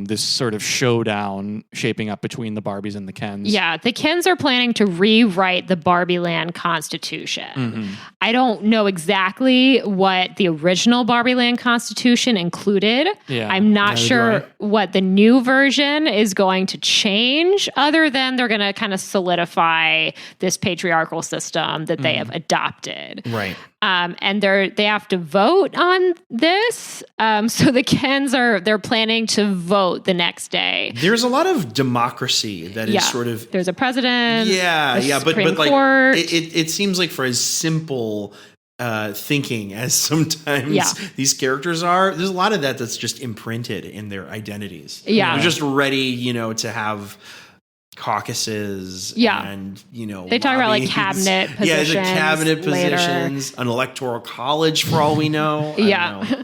this sort of showdown shaping up between the Barbies and the Kens. Yeah, the Kens are planning to rewrite the Barbie Land Constitution. I don't know exactly what the original Barbie Land Constitution included. Yeah, I'm not sure what the new version is going to change, other than they're going to kind of solidify this patriarchal system that they have adopted. Right. And they have to vote on this. So the Kens they're planning to vote the next day. There's a lot of democracy that is sort of. There's a president. But Court. like it seems like for as simple thinking as sometimes these characters are, there's a lot of that's just imprinted in their identities. Yeah, they're just ready, to have caucuses and they talk about like cabinet positions. There's cabinet positions, an electoral college for all we know.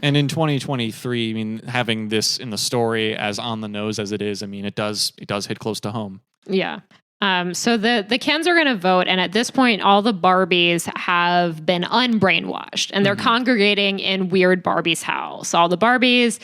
And in 2023, having this in the story as on the nose as it is, it does hit close to home. Yeah. So the Kens are going to vote, and at this point, all the Barbies have been unbrainwashed, and they're congregating in Weird Barbie's house. All the Barbies,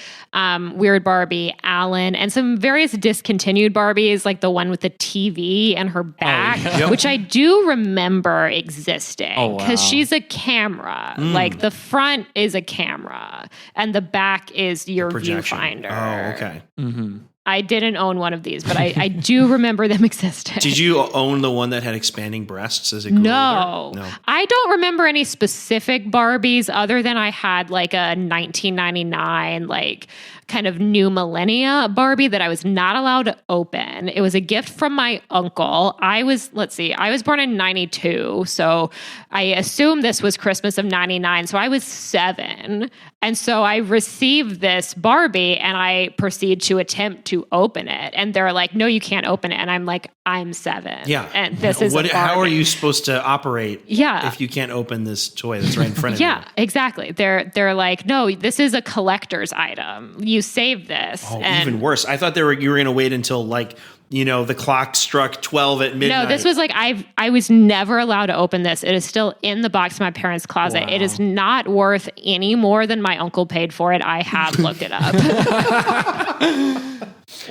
Weird Barbie, Alan, and some various discontinued Barbies, like the one with the TV and her back, which I do remember existing because she's a camera. Like the front is a camera, and the back is your viewfinder. Oh, okay. Mm-hmm. I didn't own one of these, but I do remember them existing. Did you own the one that had expanding breasts as a girl? No. I don't remember any specific Barbies other than I had like a 1999 like kind of new millennia Barbie that I was not allowed to open. It was a gift from my uncle. I was born in 92, so I assume this was Christmas of 99, so I was 7. And so I received this Barbie and I proceed to attempt to open it. And they're like, no, you can't open it. And I'm like, I'm 7. Yeah. And this is a Barbie. How are you supposed to operate Yeah. if you can't open this toy that's right in front of you? Yeah, exactly. They're like, no, this is a collector's item. You saved this. Oh, even worse. I thought you were going to wait until like, the clock struck 12 at midnight. No, this was like, I was never allowed to open this. It is still in the box in my parents' closet. Wow. It is not worth any more than my uncle paid for it. I have looked it up.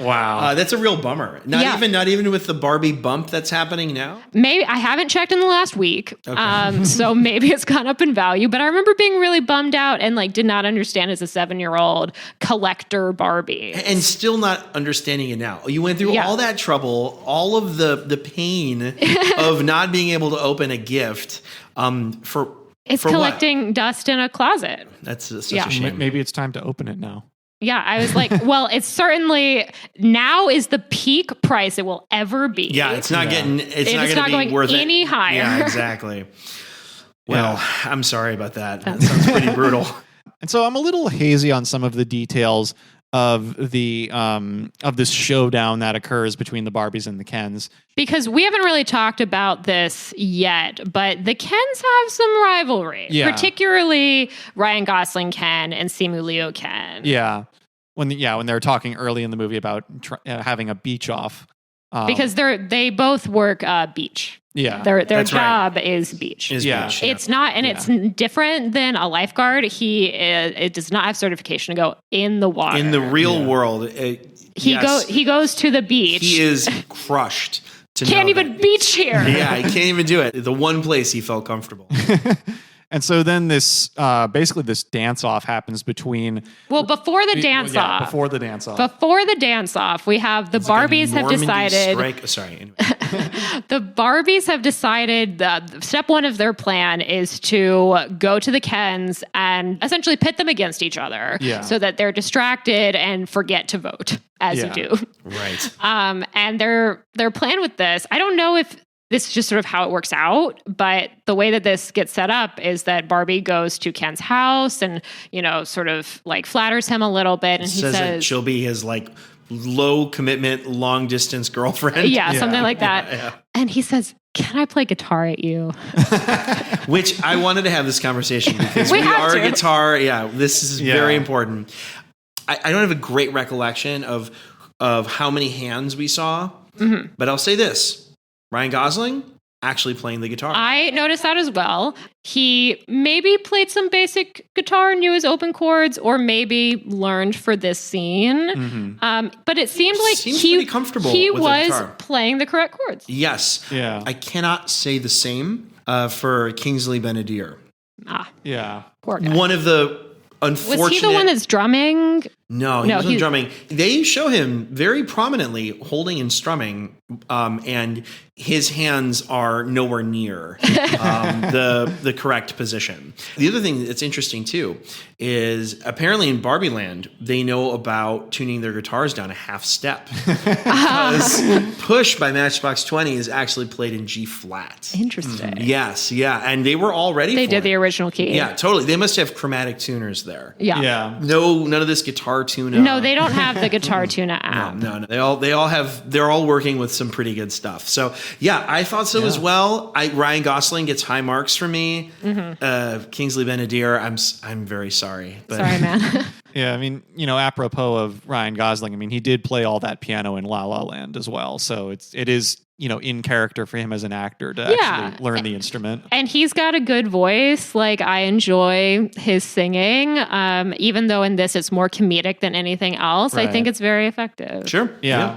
Wow. That's a real bummer. Not even with the Barbie bump that's happening now. Maybe I haven't checked in the last week. Okay. So maybe it's gone up in value, but I remember being really bummed out and like did not understand as a 7-year-old collector Barbie. And still not understanding it now. You went through all that trouble, all of the pain of not being able to open a gift for collecting what? Dust in a closet. That's such a shame. Maybe it's time to open it now. Yeah, I was like, well, it's certainly now is the peak price it will ever be. Yeah, it's not going to be worth it any higher. Yeah, exactly. Well, I'm sorry about that. That sounds pretty brutal. And so I'm a little hazy on some of the details of the of this showdown that occurs between the Barbies and the Kens. Because we haven't really talked about this yet, but the Kens have some rivalry, particularly Ryan Gosling Ken and Simu Liu Ken. Yeah, when they were talking early in the movie about having a beach off, because they both work beach. Yeah, their job is beach. Beach, it's not, and it's different than a lifeguard. It does not have certification to go in the water. In the real world, he goes to the beach. He is crushed. Can't even beach here. Yeah, he can't even do it. The one place he felt comfortable. And so then this basically this dance off happens between. Well, before the dance off, we have the Barbies have decided. Anyway. The Barbies have decided that step one of their plan is to go to the Kens and essentially pit them against each other, so that they're distracted and forget to vote, as you do. Right. And their plan with this, I don't know if this is just sort of how it works out, but the way that this gets set up is that Barbie goes to Ken's house and, sort of like flatters him a little bit. And he says that she'll be his like low commitment, long distance girlfriend. Yeah, something like that. Yeah. And he says, "Can I play guitar at you?" Which I wanted to have this conversation because we are guitar. Yeah, this is very important. I don't have a great recollection of how many hands we saw, but I'll say this. Ryan Gosling actually playing the guitar. I noticed that as well. He maybe played some basic guitar, knew his open chords, or maybe learned for this scene. But it seemed like pretty comfortable. He with was the guitar. Playing the correct chords. Yes. Yeah. I cannot say the same for Kingsley Ben-Adir. Yeah. Poor guy. One of the unfortunate. Was he the one that's drumming? No, he wasn't drumming. They show him very prominently holding and strumming, and his hands are nowhere near the correct position. The other thing that's interesting too is apparently in Barbie Land they know about tuning their guitars down a half step because "Push" by Matchbox 20 is actually played in G flat. Interesting. Yes, and they were all ready. They did the original key. Yeah, totally. They must have chromatic tuners there. Yeah. No, none of this guitar tune-up. No, they don't have the guitar tune-up app. No. They're all working with some pretty good stuff. So yeah, I thought so as well. Ryan Gosling gets high marks for me. Kingsley Ben-Adir, I'm very sorry. But sorry, man. Yeah, I mean, apropos of Ryan Gosling, I mean, he did play all that piano in La La Land as well. So it is in character for him as an actor to actually learn the instrument. And he's got a good voice. Like, I enjoy his singing. Even though in this it's more comedic than anything else, I think it's very effective. Sure. Yeah.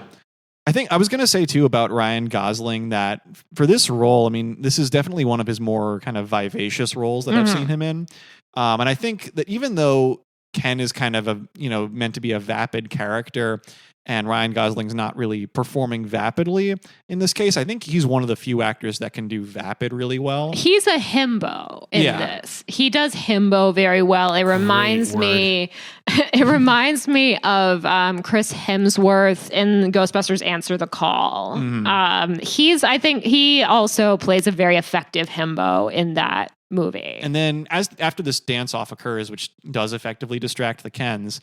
I think I was going to say too about Ryan Gosling that for this role, I mean, this is definitely one of his more kind of vivacious roles that I've seen him in. And I think that even though Ken is kind of meant to be a vapid character, and Ryan Gosling's not really performing vapidly in this case, I think he's one of the few actors that can do vapid really well. He's a himbo in this. He does himbo very well. It reminds me of Chris Hemsworth in Ghostbusters Answer the Call. I think he also plays a very effective himbo in that movie. And then after this dance-off occurs, which does effectively distract the Kens,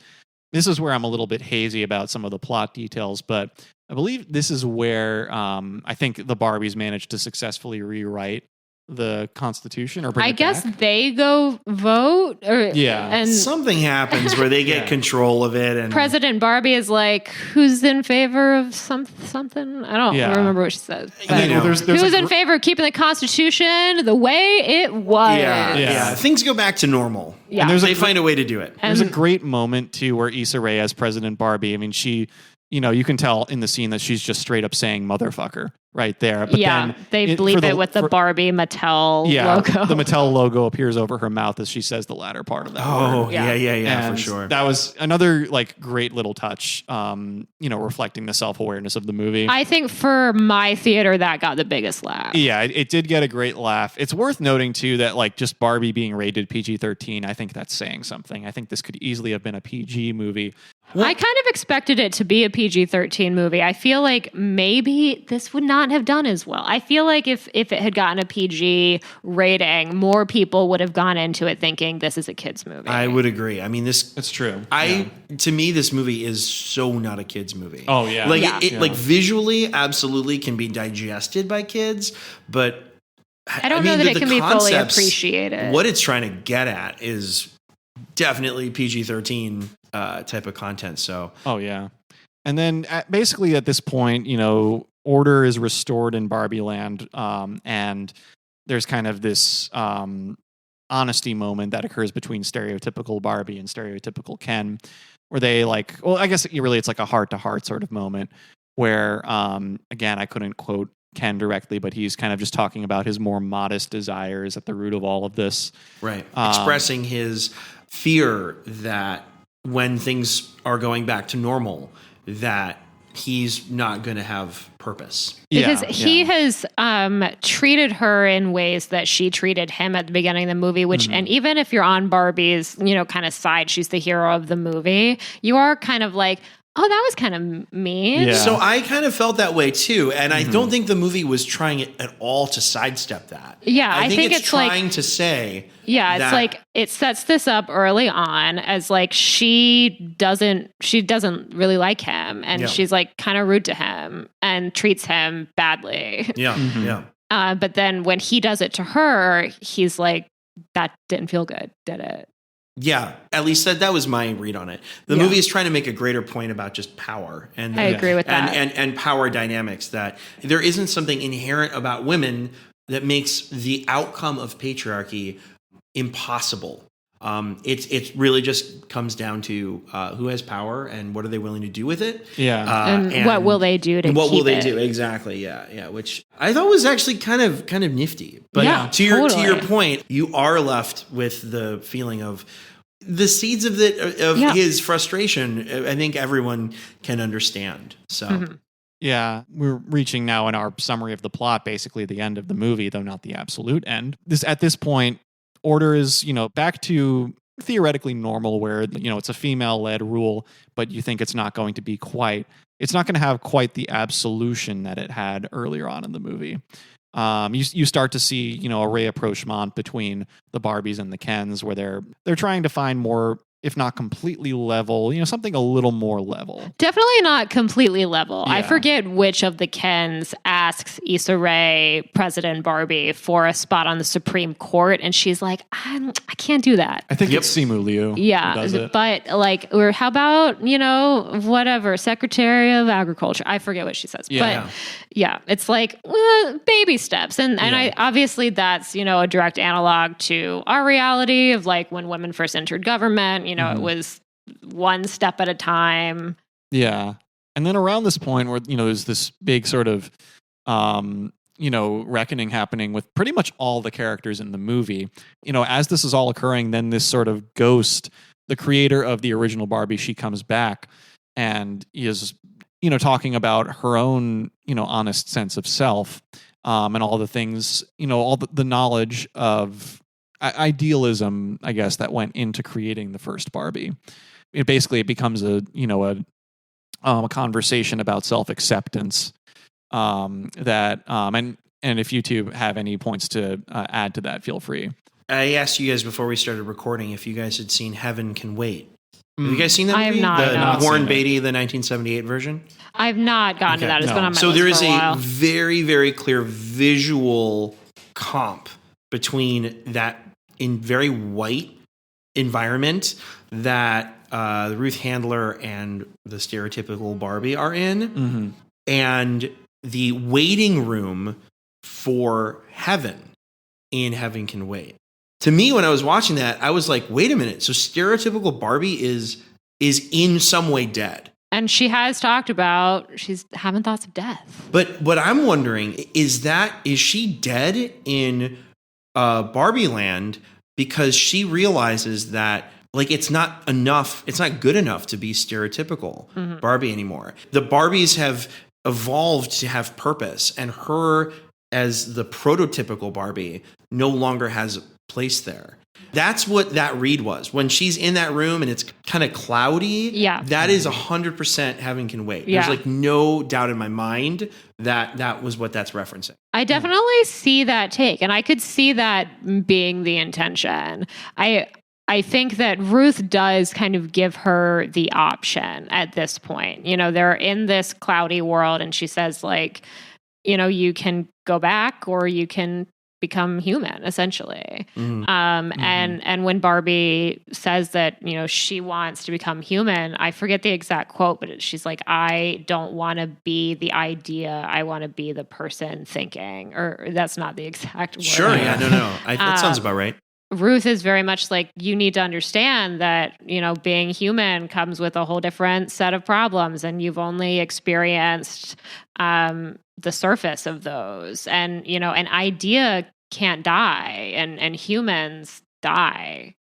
this is where I'm a little bit hazy about some of the plot details, but I believe this is where I think the Barbies managed to successfully rewrite the Constitution, or bring it back. They go vote, and something happens where they get control of it, and President Barbie is like, "Who's in favor of something?" I don't remember what she says. Who's in favor of keeping the Constitution the way it was? Yeah. Things go back to normal. Yeah, and they find a way to do it. There's a great moment too where Issa Rae as President Barbie. I mean, she. You can tell in the scene that she's just straight up saying motherfucker right there. But then they bleep it with the Barbie Mattel logo. The Mattel logo appears over her mouth as she says the latter part of that word. Yeah, for sure. That was another great little touch, reflecting the self-awareness of the movie. I think for my theater, that got the biggest laugh. Yeah, it did get a great laugh. It's worth noting too that just Barbie being rated PG-13, I think that's saying something. I think this could easily have been a PG movie. I kind of expected it to be a PG-13 movie. I feel like maybe this would not have done as well. I feel like if it had gotten a PG rating, more people would have gone into it thinking this is a kid's movie. I would agree. I mean, it's true. To me, this movie is so not a kid's movie. Oh yeah. It visually absolutely can be digested by kids, but I don't know that it can be fully appreciated. What it's trying to get at is definitely PG-13 type of content. So, and then basically at this point, order is restored in Barbie Land, and there's kind of this honesty moment that occurs between stereotypical Barbie and stereotypical Ken, where they I guess it's like a heart-to-heart sort of moment where, again, I couldn't quote Ken directly, but he's kind of just talking about his more modest desires at the root of all of this. Right. Expressing his fear that when things are going back to normal, that he's not going to have purpose. Because he has treated her in ways that she treated him at the beginning of the movie, which, and even if you're on Barbie's, kind of side, she's the hero of the movie, you are kind of like, oh, that was kind of mean. Yeah. So I kind of felt that way too. And I don't think the movie was trying at all to sidestep that. Yeah, I think it's trying to say. Yeah, it's like it sets this up early on as she doesn't really like him, and she's kind of rude to him and treats him badly. Yeah. But then when he does it to her, he's like, that didn't feel good, did it? Yeah, at least that was my read on it. The movie is trying to make a greater point about just power, and I agree with that, and power dynamics. That there isn't something inherent about women that makes the outcome of patriarchy impossible. It really just comes down to who has power and what are they willing to do with it. Yeah, and what will they do to what keep will they it? do exactly? Yeah. Which I thought was actually kind of nifty. But to your point, you are left with the feeling of the seeds of his frustration. I think everyone can understand. So. Yeah, we're reaching now in our summary of the plot, basically the end of the movie, though not the absolute end. At this point, order is, back to theoretically normal, where, it's a female-led rule, but you think it's not going to have quite the absolution that it had earlier on in the movie. You start to see, a rapprochement between the Barbies and the Kens, where they're trying to find more if not completely level, something a little more level. Definitely not completely level. Yeah. I forget which of the Kens asks Issa Rae, President Barbie, for a spot on the Supreme Court, and she's like, I can't do that. I think it's Simu Liu. Who does it. But or how about, whatever, Secretary of Agriculture. I forget what she says. Yeah. But yeah, it's like baby steps. And I obviously that's, a direct analog to our reality of like when women first entered government, it was one step at a time. Yeah. And then around this point where, there's this big sort of, reckoning happening with pretty much all the characters in the movie. As this is all occurring, then this sort of ghost, the creator of the original Barbie, she comes back and is, talking about her own, honest sense of self, and all the things, all the knowledge of idealism, I guess, that went into creating the first Barbie. It becomes a conversation about self-acceptance, and if you two have any points to add to that, feel free. I asked you guys before we started recording if you guys had seen Heaven Can Wait. Have you guys seen that movie? I have not. The Warren Beatty, the 1978 version? I've not gotten to that. It's been on my list So there is for a while. a very, very clear visual comp between that in very white environment that Ruth Handler and the stereotypical Barbie are in, and the waiting room for heaven in Heaven Can Wait. To me, when I was watching that, I was like, wait a minute. So stereotypical Barbie is in some way dead. And she has talked about she's having thoughts of death. But what I'm wondering is she dead in Barbie Land because she realizes that it's not enough, it's not good enough to be stereotypical Barbie anymore. The Barbies have evolved to have purpose, and her as the prototypical Barbie no longer has a place there. That's what that read was. When she's in that room and it's kind of cloudy, that is 100% Heaven Can Wait. Yeah. There's no doubt in my mind that was what that's referencing. I definitely see that take, and I could see that being the intention. I think that Ruth does kind of give her the option at this point. They're in this cloudy world, and she says, you can go back or you can become human, essentially. And when Barbie says that, she wants to become human, I forget the exact quote, but she's like, I don't want to be the idea. I want to be the person thinking, or that's not the exact word. Sure. Yeah, no. That sounds about right. Ruth is very much like, you need to understand that, being human comes with a whole different set of problems, and you've only experienced the surface of those. And, an idea can't die, and humans die.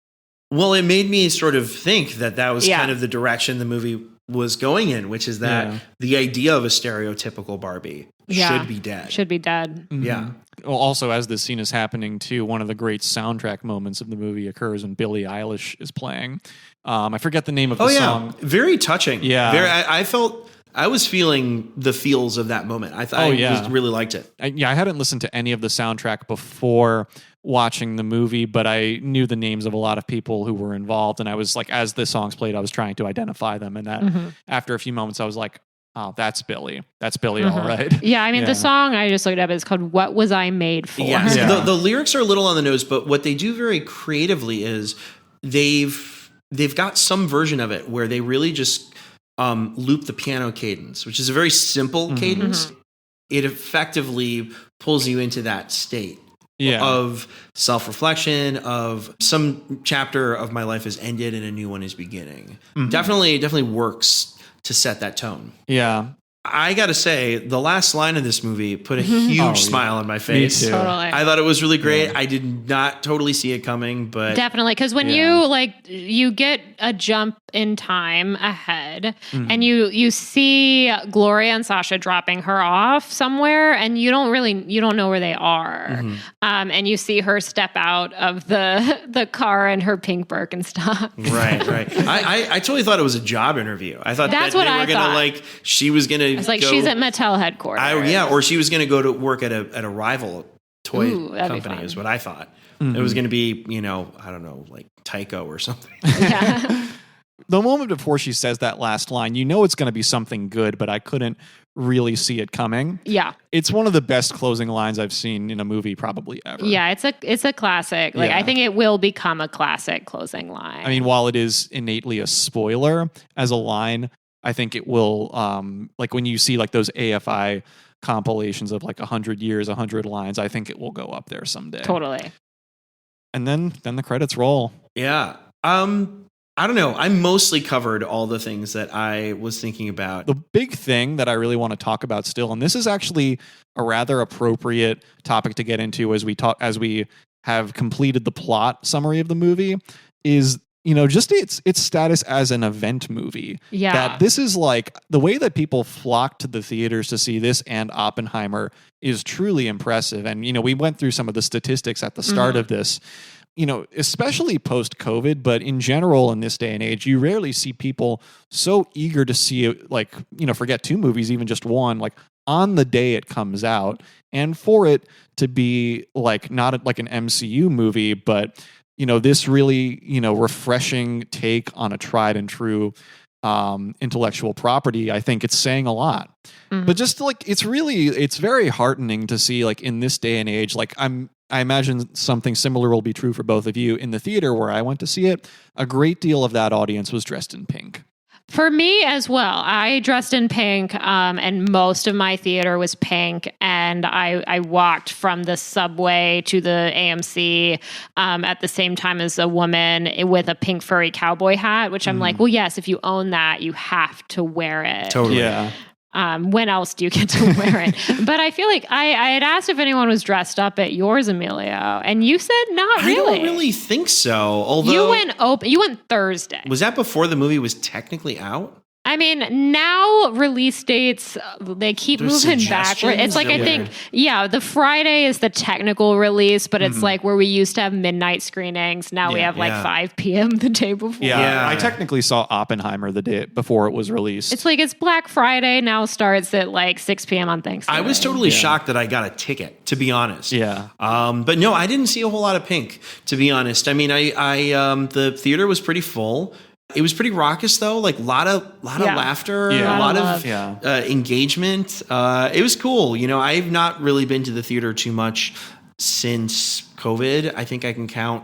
Well, it made me sort of think that was kind of the direction the movie was going in, which is that the idea of a stereotypical Barbie should be dead. Should be dead. Yeah. Well, also, as this scene is happening, too, one of the great soundtrack moments of the movie occurs when Billie Eilish is playing. I forget the name of the song. Very touching. Yeah. I was feeling the feels of that moment. I really liked it. I hadn't listened to any of the soundtrack before watching the movie, but I knew the names of a lot of people who were involved. And I was like, as the songs played, I was trying to identify them. And after a few moments, I was like, oh, that's Billie. That's Billie, all right. Yeah, I mean, the song I just looked up is called What Was I Made For? Yes. Yeah. The lyrics are a little on the nose, but what they do very creatively is they've got some version of it where they really just loop the piano cadence, which is a very simple cadence. It effectively pulls you into that state of self-reflection, of some chapter of my life has ended and a new one is beginning. Definitely works to set that tone. Yeah. I got to say, the last line of this movie put a huge smile on my face. Me too. Totally. I thought it was really great. Yeah. I did not totally see it coming, but definitely, because when you get a jump in time ahead, and you see Gloria and Sasha dropping her off somewhere, and you don't know where they are, and you see her step out of the car in her pink Birkenstock. Right. I totally thought it was a job interview. I thought that's that what they I were gonna she was gonna. It's like she's at Mattel headquarters. Or she was going to go to work at a rival toy company is what I thought. It was going to be, I don't know, like Tycho or something. Yeah. The moment before she says that last line, you know it's going to be something good, but I couldn't really see it coming. Yeah. It's one of the best closing lines I've seen in a movie probably ever. Yeah, it's a classic. Like, Yeah. I think it will become a classic closing line. I mean, while it is innately a spoiler as a line, I think it will, like when you see like those AFI compilations of like 100 years, 100 lines, I think it will go up there someday. Totally. And then the credits roll. Yeah. I don't know. I mostly covered all the things that I was thinking about. The big thing that I really want to talk about still, and this is actually a rather appropriate topic to get into as we have completed the plot summary of the movie, is, you know, just its status as an event movie. Yeah. That this is like the way that people flock to the theaters to see this and Oppenheimer is truly impressive. And, you know, we went through some of the statistics at the start of this. You know, especially post-COVID, but in general in this day and age, you rarely see people so eager to see it, like, you know, forget 2 movies, even just one, like on the day it comes out, and for it to be like not like an MCU movie, but, you know, this really, you know, refreshing take on a tried and true intellectual property. I think it's saying a lot. But just like it's very heartening to see, like, in this day and age, like I imagine something similar will be true for both of you. In the theater where I went to see it, a great deal of that audience was dressed in pink. For me as well, I dressed in pink, and most of my theater was pink. And I walked from the subway to the AMC at the same time as a woman with a pink furry cowboy hat, which I'm like, well, yes, if you own that, you have to wear it. Totally. Yeah. When else do you get to wear it? But I feel like I had asked if anyone was dressed up at yours, Emilio, and you said not really. I don't really think so. Although You went Thursday. Was that before the movie was technically out? I mean, now release dates, they keep There's moving backward. It's like, I think, the Friday is the technical release, but it's like where we used to have midnight screenings. Now we have like 5 p.m. the day before. Yeah. I technically saw Oppenheimer the day before it was released. It's like it's Black Friday now starts at like 6 p.m. on Thanksgiving. I was totally shocked that I got a ticket, to be honest. Yeah. But no, I didn't see a whole lot of pink, to be honest. I mean, I the theater was pretty full. It was pretty raucous, though. Like a lot of laughter, a lot of engagement. It was cool. You know, I've not really been to the theater too much since COVID. I think I can count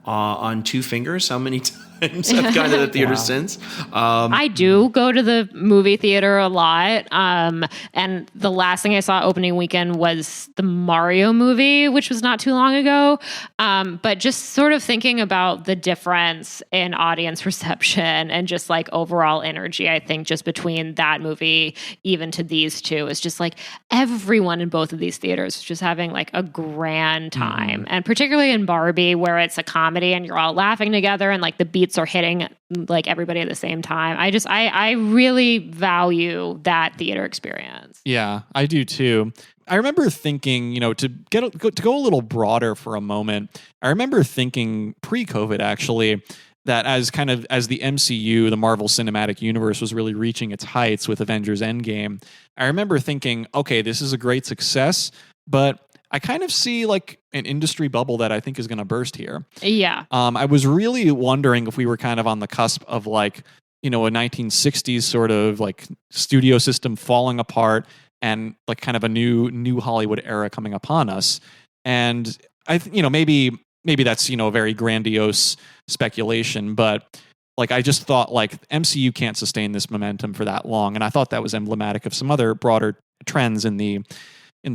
on 2 fingers how many times I've gone to the theater since. I do go to the movie theater a lot. And the last thing I saw opening weekend was the Mario movie, which was not too long ago. But just sort of thinking about the difference in audience reception and just like overall energy, I think just between that movie, even to these two, is just like everyone in both of these theaters is just having like a grand time. And particularly in Barbie, where it's a comedy and you're all laughing together and like the beats are hitting like everybody at the same time. I really value that theater experience. Yeah, I do too. I remember thinking, you know, to go a little broader for a moment, I remember thinking pre-COVID actually that as the MCU, the Marvel Cinematic Universe, was really reaching its heights with Avengers Endgame, I remember thinking, okay, this is a great success, but I kind of see like an industry bubble that I think is going to burst here. Yeah. I was really wondering if we were kind of on the cusp of like, you know, a 1960s sort of like studio system falling apart and like kind of a new Hollywood era coming upon us. And maybe that's, you know, a very grandiose speculation, but like I just thought like MCU can't sustain this momentum for that long. And I thought that was emblematic of some other broader trends in the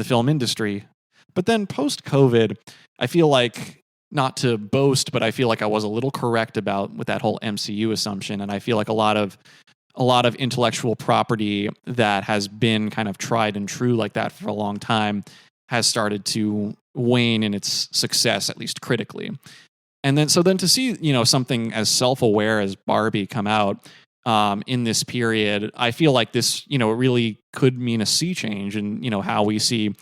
film industry. But then post-COVID, I feel like, not to boast, but I feel like I was a little correct with that whole MCU assumption. And I feel like a lot of intellectual property that has been kind of tried and true like that for a long time has started to wane in its success, at least critically. And then to see, you know, something as self-aware as Barbie come out in this period, I feel like this, you know, it really could mean a sea change in, you know, how we see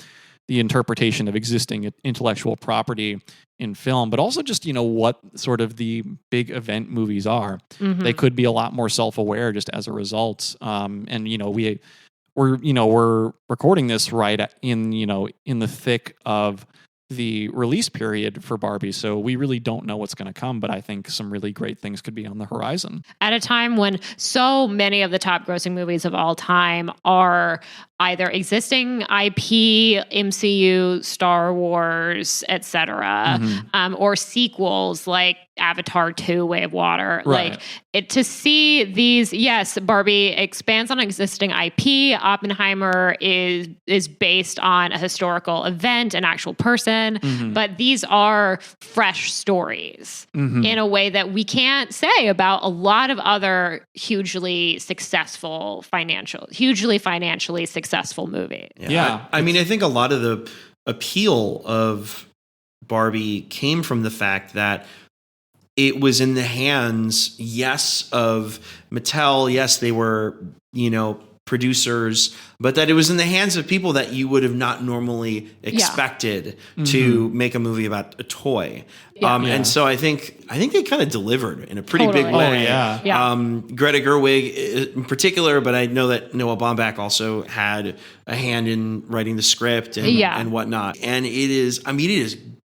the interpretation of existing intellectual property in film, but also just, you know, what sort of the big event movies are. They could be a lot more self-aware just as a result. And, you know, we're recording this right in the thick of the release period for Barbie, so we really don't know what's going to come, but I think some really great things could be on the horizon. At a time when so many of the top grossing movies of all time are either existing IP, MCU, Star Wars, etc., or sequels like Avatar 2, Way of Water. Right. Like to see these, yes, Barbie expands on existing IP. Oppenheimer is based on a historical event, an actual person, but these are fresh stories in a way that we can't say about a lot of other hugely financially successful movies. Yeah. I mean, I think a lot of the appeal of Barbie came from the fact that it was in the hands, yes, of Mattel. Yes, they were, producers, but that it was in the hands of people that you would have not normally expected to make a movie about a toy. And so I think they kind of delivered in a pretty big way. Oh, yeah. Greta Gerwig in particular, but I know that Noah Baumbach also had a hand in writing the script and whatnot. And it is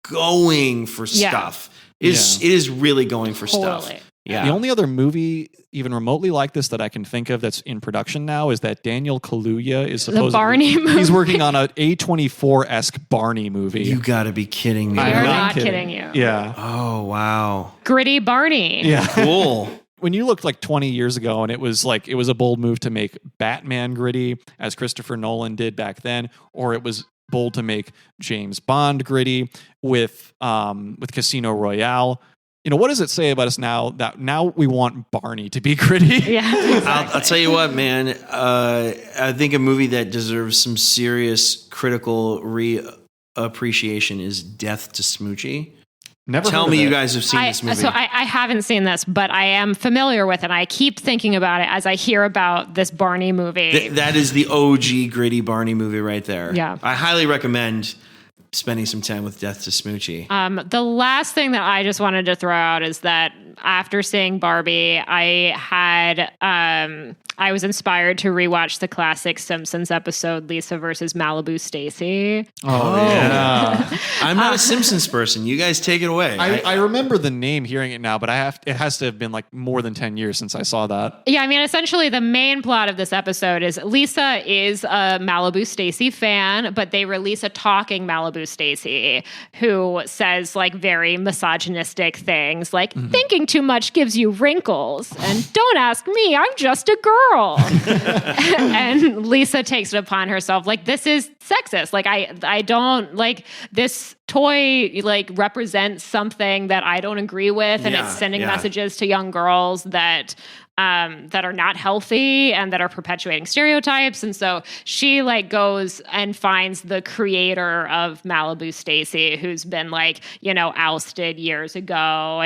going for stuff. It is really going for stuff. Yeah. The only other movie even remotely like this that I can think of that's in production now is that Daniel Kaluuya is supposedly the Barney movie. He's working on a A24-esque Barney movie. You got to be kidding me. I'm not kidding you. Yeah. Oh, wow. Gritty Barney. Yeah. Cool. When you looked like 20 years ago and it was a bold move to make Batman gritty as Christopher Nolan did back then, or it was bold to make James Bond gritty with Casino Royale. What does it say about us now that now we want Barney to be gritty? Yeah, exactly. I'll tell you what, man. I think a movie that deserves some serious critical reappreciation is Death to Smoochie. Never Tell heard me of you it. guys have seen this movie. So I haven't seen this, but I am familiar with it. I keep thinking about it as I hear about this Barney movie. That is the OG gritty Barney movie right there. Yeah. I highly recommend spending some time with Death to Smoochie. The last thing that I just wanted to throw out is that after seeing Barbie, I was inspired to rewatch the classic Simpsons episode Lisa versus Malibu Stacy. Oh, yeah. I'm not a Simpsons person. You guys take it away. I remember the name, hearing it now, but it has to have been like more than 10 years since I saw that. Yeah, I mean, essentially the main plot of this episode is Lisa is a Malibu Stacy fan, but they release a talking Malibu Stacy who says like very misogynistic things like thinking too much gives you wrinkles and don't ask me, I'm just a girl. And Lisa takes it upon herself like this is sexist. Like I don't like this toy like represents something that I don't agree with and it's sending messages to young girls that are not healthy and that are perpetuating stereotypes. And so she like goes and finds the creator of Malibu Stacy, who's been like, ousted years ago,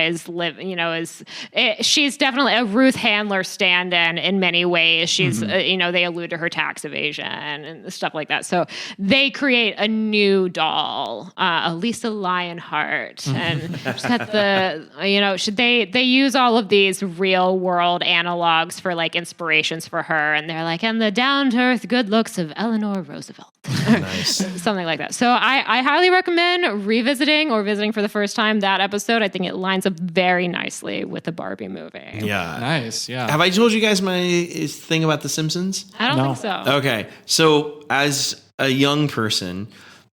she's definitely a Ruth Handler stand-in in many ways. She's, they allude to her tax evasion and stuff like that. So they create a new doll, a Lisa Lionheart. And she's got they use all of these real world analogs for like inspirations for her, and they're like, and the down-to-earth good looks of Eleanor Roosevelt. Nice. Something like that. So I highly recommend revisiting or visiting for the first time that episode. I think it lines up very nicely with the Barbie movie. Yeah. Nice, yeah. Have I told you guys my thing about The Simpsons? I don't think so. Okay. So as a young person,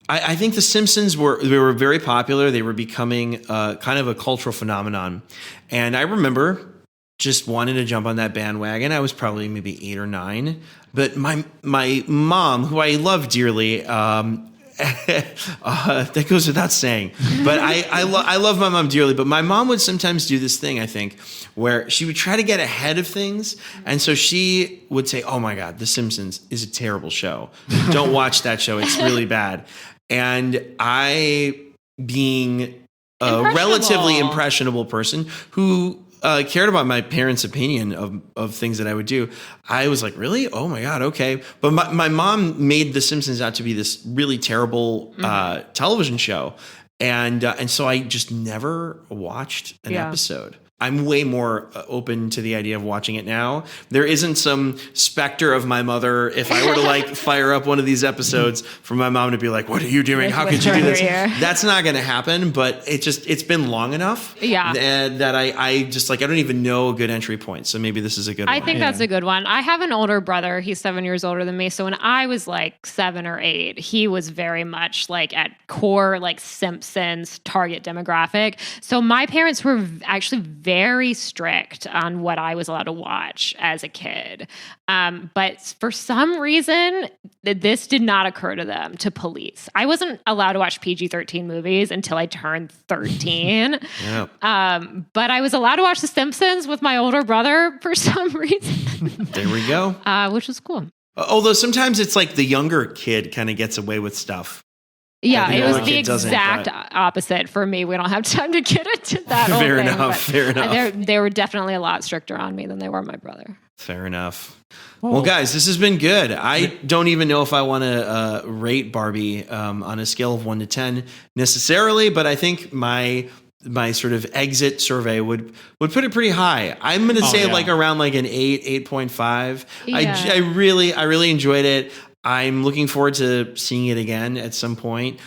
I think The Simpsons were very popular. They were becoming kind of a cultural phenomenon. And I remember just wanted to jump on that bandwagon. I was probably maybe 8 or 9, but my mom, who I love dearly, that goes without saying, but I love my mom dearly. But my mom would sometimes do this thing, I think, where she would try to get ahead of things, and so she would say, "Oh my God, The Simpsons is a terrible show. Don't watch that show. It's really bad." And I, being a relatively impressionable person who cared about my parents' opinion of things that I would do, I was like, really? Oh my God, okay. But my mom made The Simpsons out to be this really terrible television show. And so I just never watched an episode. I'm way more open to the idea of watching it now. There isn't some specter of my mother. If I were to like fire up one of these episodes for my mom to be like, "What are you doing? How could you do this?" That's not going to happen. But it's been long enough. Yeah. That I just like, I don't even know a good entry point. So maybe this is a good one. I think that's a good one. I have an older brother. He's 7 years older than me. So when I was like 7 or 8, he was very much like at core, like Simpsons target demographic. So my parents were actually very strict on what I was allowed to watch as a kid. But for some reason, this did not occur to them to police. I wasn't allowed to watch PG-13 movies until I turned 13. Yeah. But I was allowed to watch The Simpsons with my older brother for some reason. There we go. Which was cool. Although sometimes it's like the younger kid kind of gets away with stuff. Yeah, it was older the kid doesn't, exact opposite for me. We don't have time to get into that whole Fair thing. enough, fair enough. They were definitely a lot stricter on me than they were my brother. Fair enough. Well, guys, this has been good. I don't even know if I want to rate Barbie on a scale of 1 to 10 necessarily, but I think my sort of exit survey would put it pretty high. I'm going to say like around like an 8.5. Yeah. I really enjoyed it. I'm looking forward to seeing it again at some point.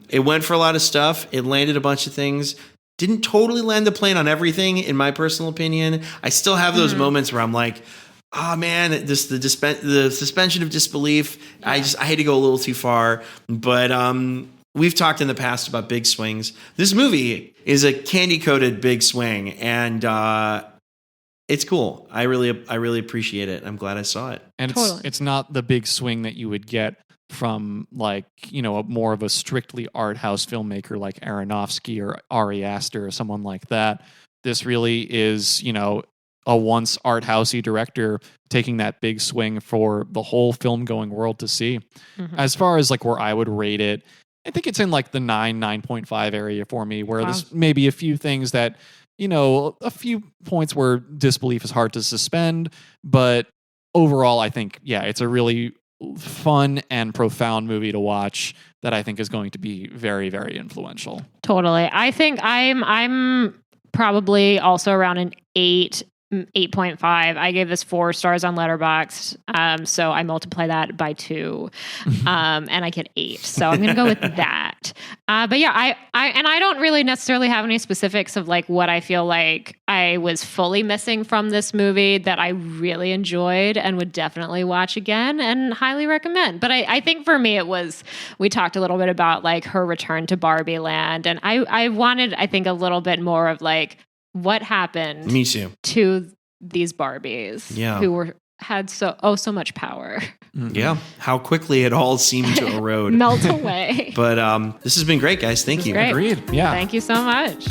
It went for a lot of stuff. It landed a bunch of things. Didn't totally land the plane on everything, in my personal opinion. I still have those moments where I'm like, oh man, the suspension of disbelief. Yeah. I hate to go a little too far, but we've talked in the past about big swings. This movie is a candy-coated big swing, and it's cool. I really appreciate it. I'm glad I saw it. And it's not the big swing that you would get from like, more of a strictly art house filmmaker like Aronofsky or Ari Aster or someone like that. This really is, a once art housey director taking that big swing for the whole film going world to see. As far as like where I would rate it, I think it's in like the 9.5 area for me, where there's maybe a few things that, a few points where disbelief is hard to suspend, but overall, I think, it's a really fun and profound movie to watch that I think is going to be very, very influential. Totally. I think I'm probably also around an 8.5. I gave this 4 stars on Letterboxd. So I multiply that by 2, and I get 8. So I'm going to go with that. But yeah, I don't really necessarily have any specifics of like what I feel like I was fully missing from this movie that I really enjoyed and would definitely watch again and highly recommend. But I think for me, we talked a little bit about like her return to Barbie Land, and I wanted, I think, a little bit more of like, what happened Me too. to these Barbies who had so much power. Yeah. How quickly it all seemed to erode. Melt away. But this has been great, guys. Thank you. Great. Agreed. Yeah. Thank you so much.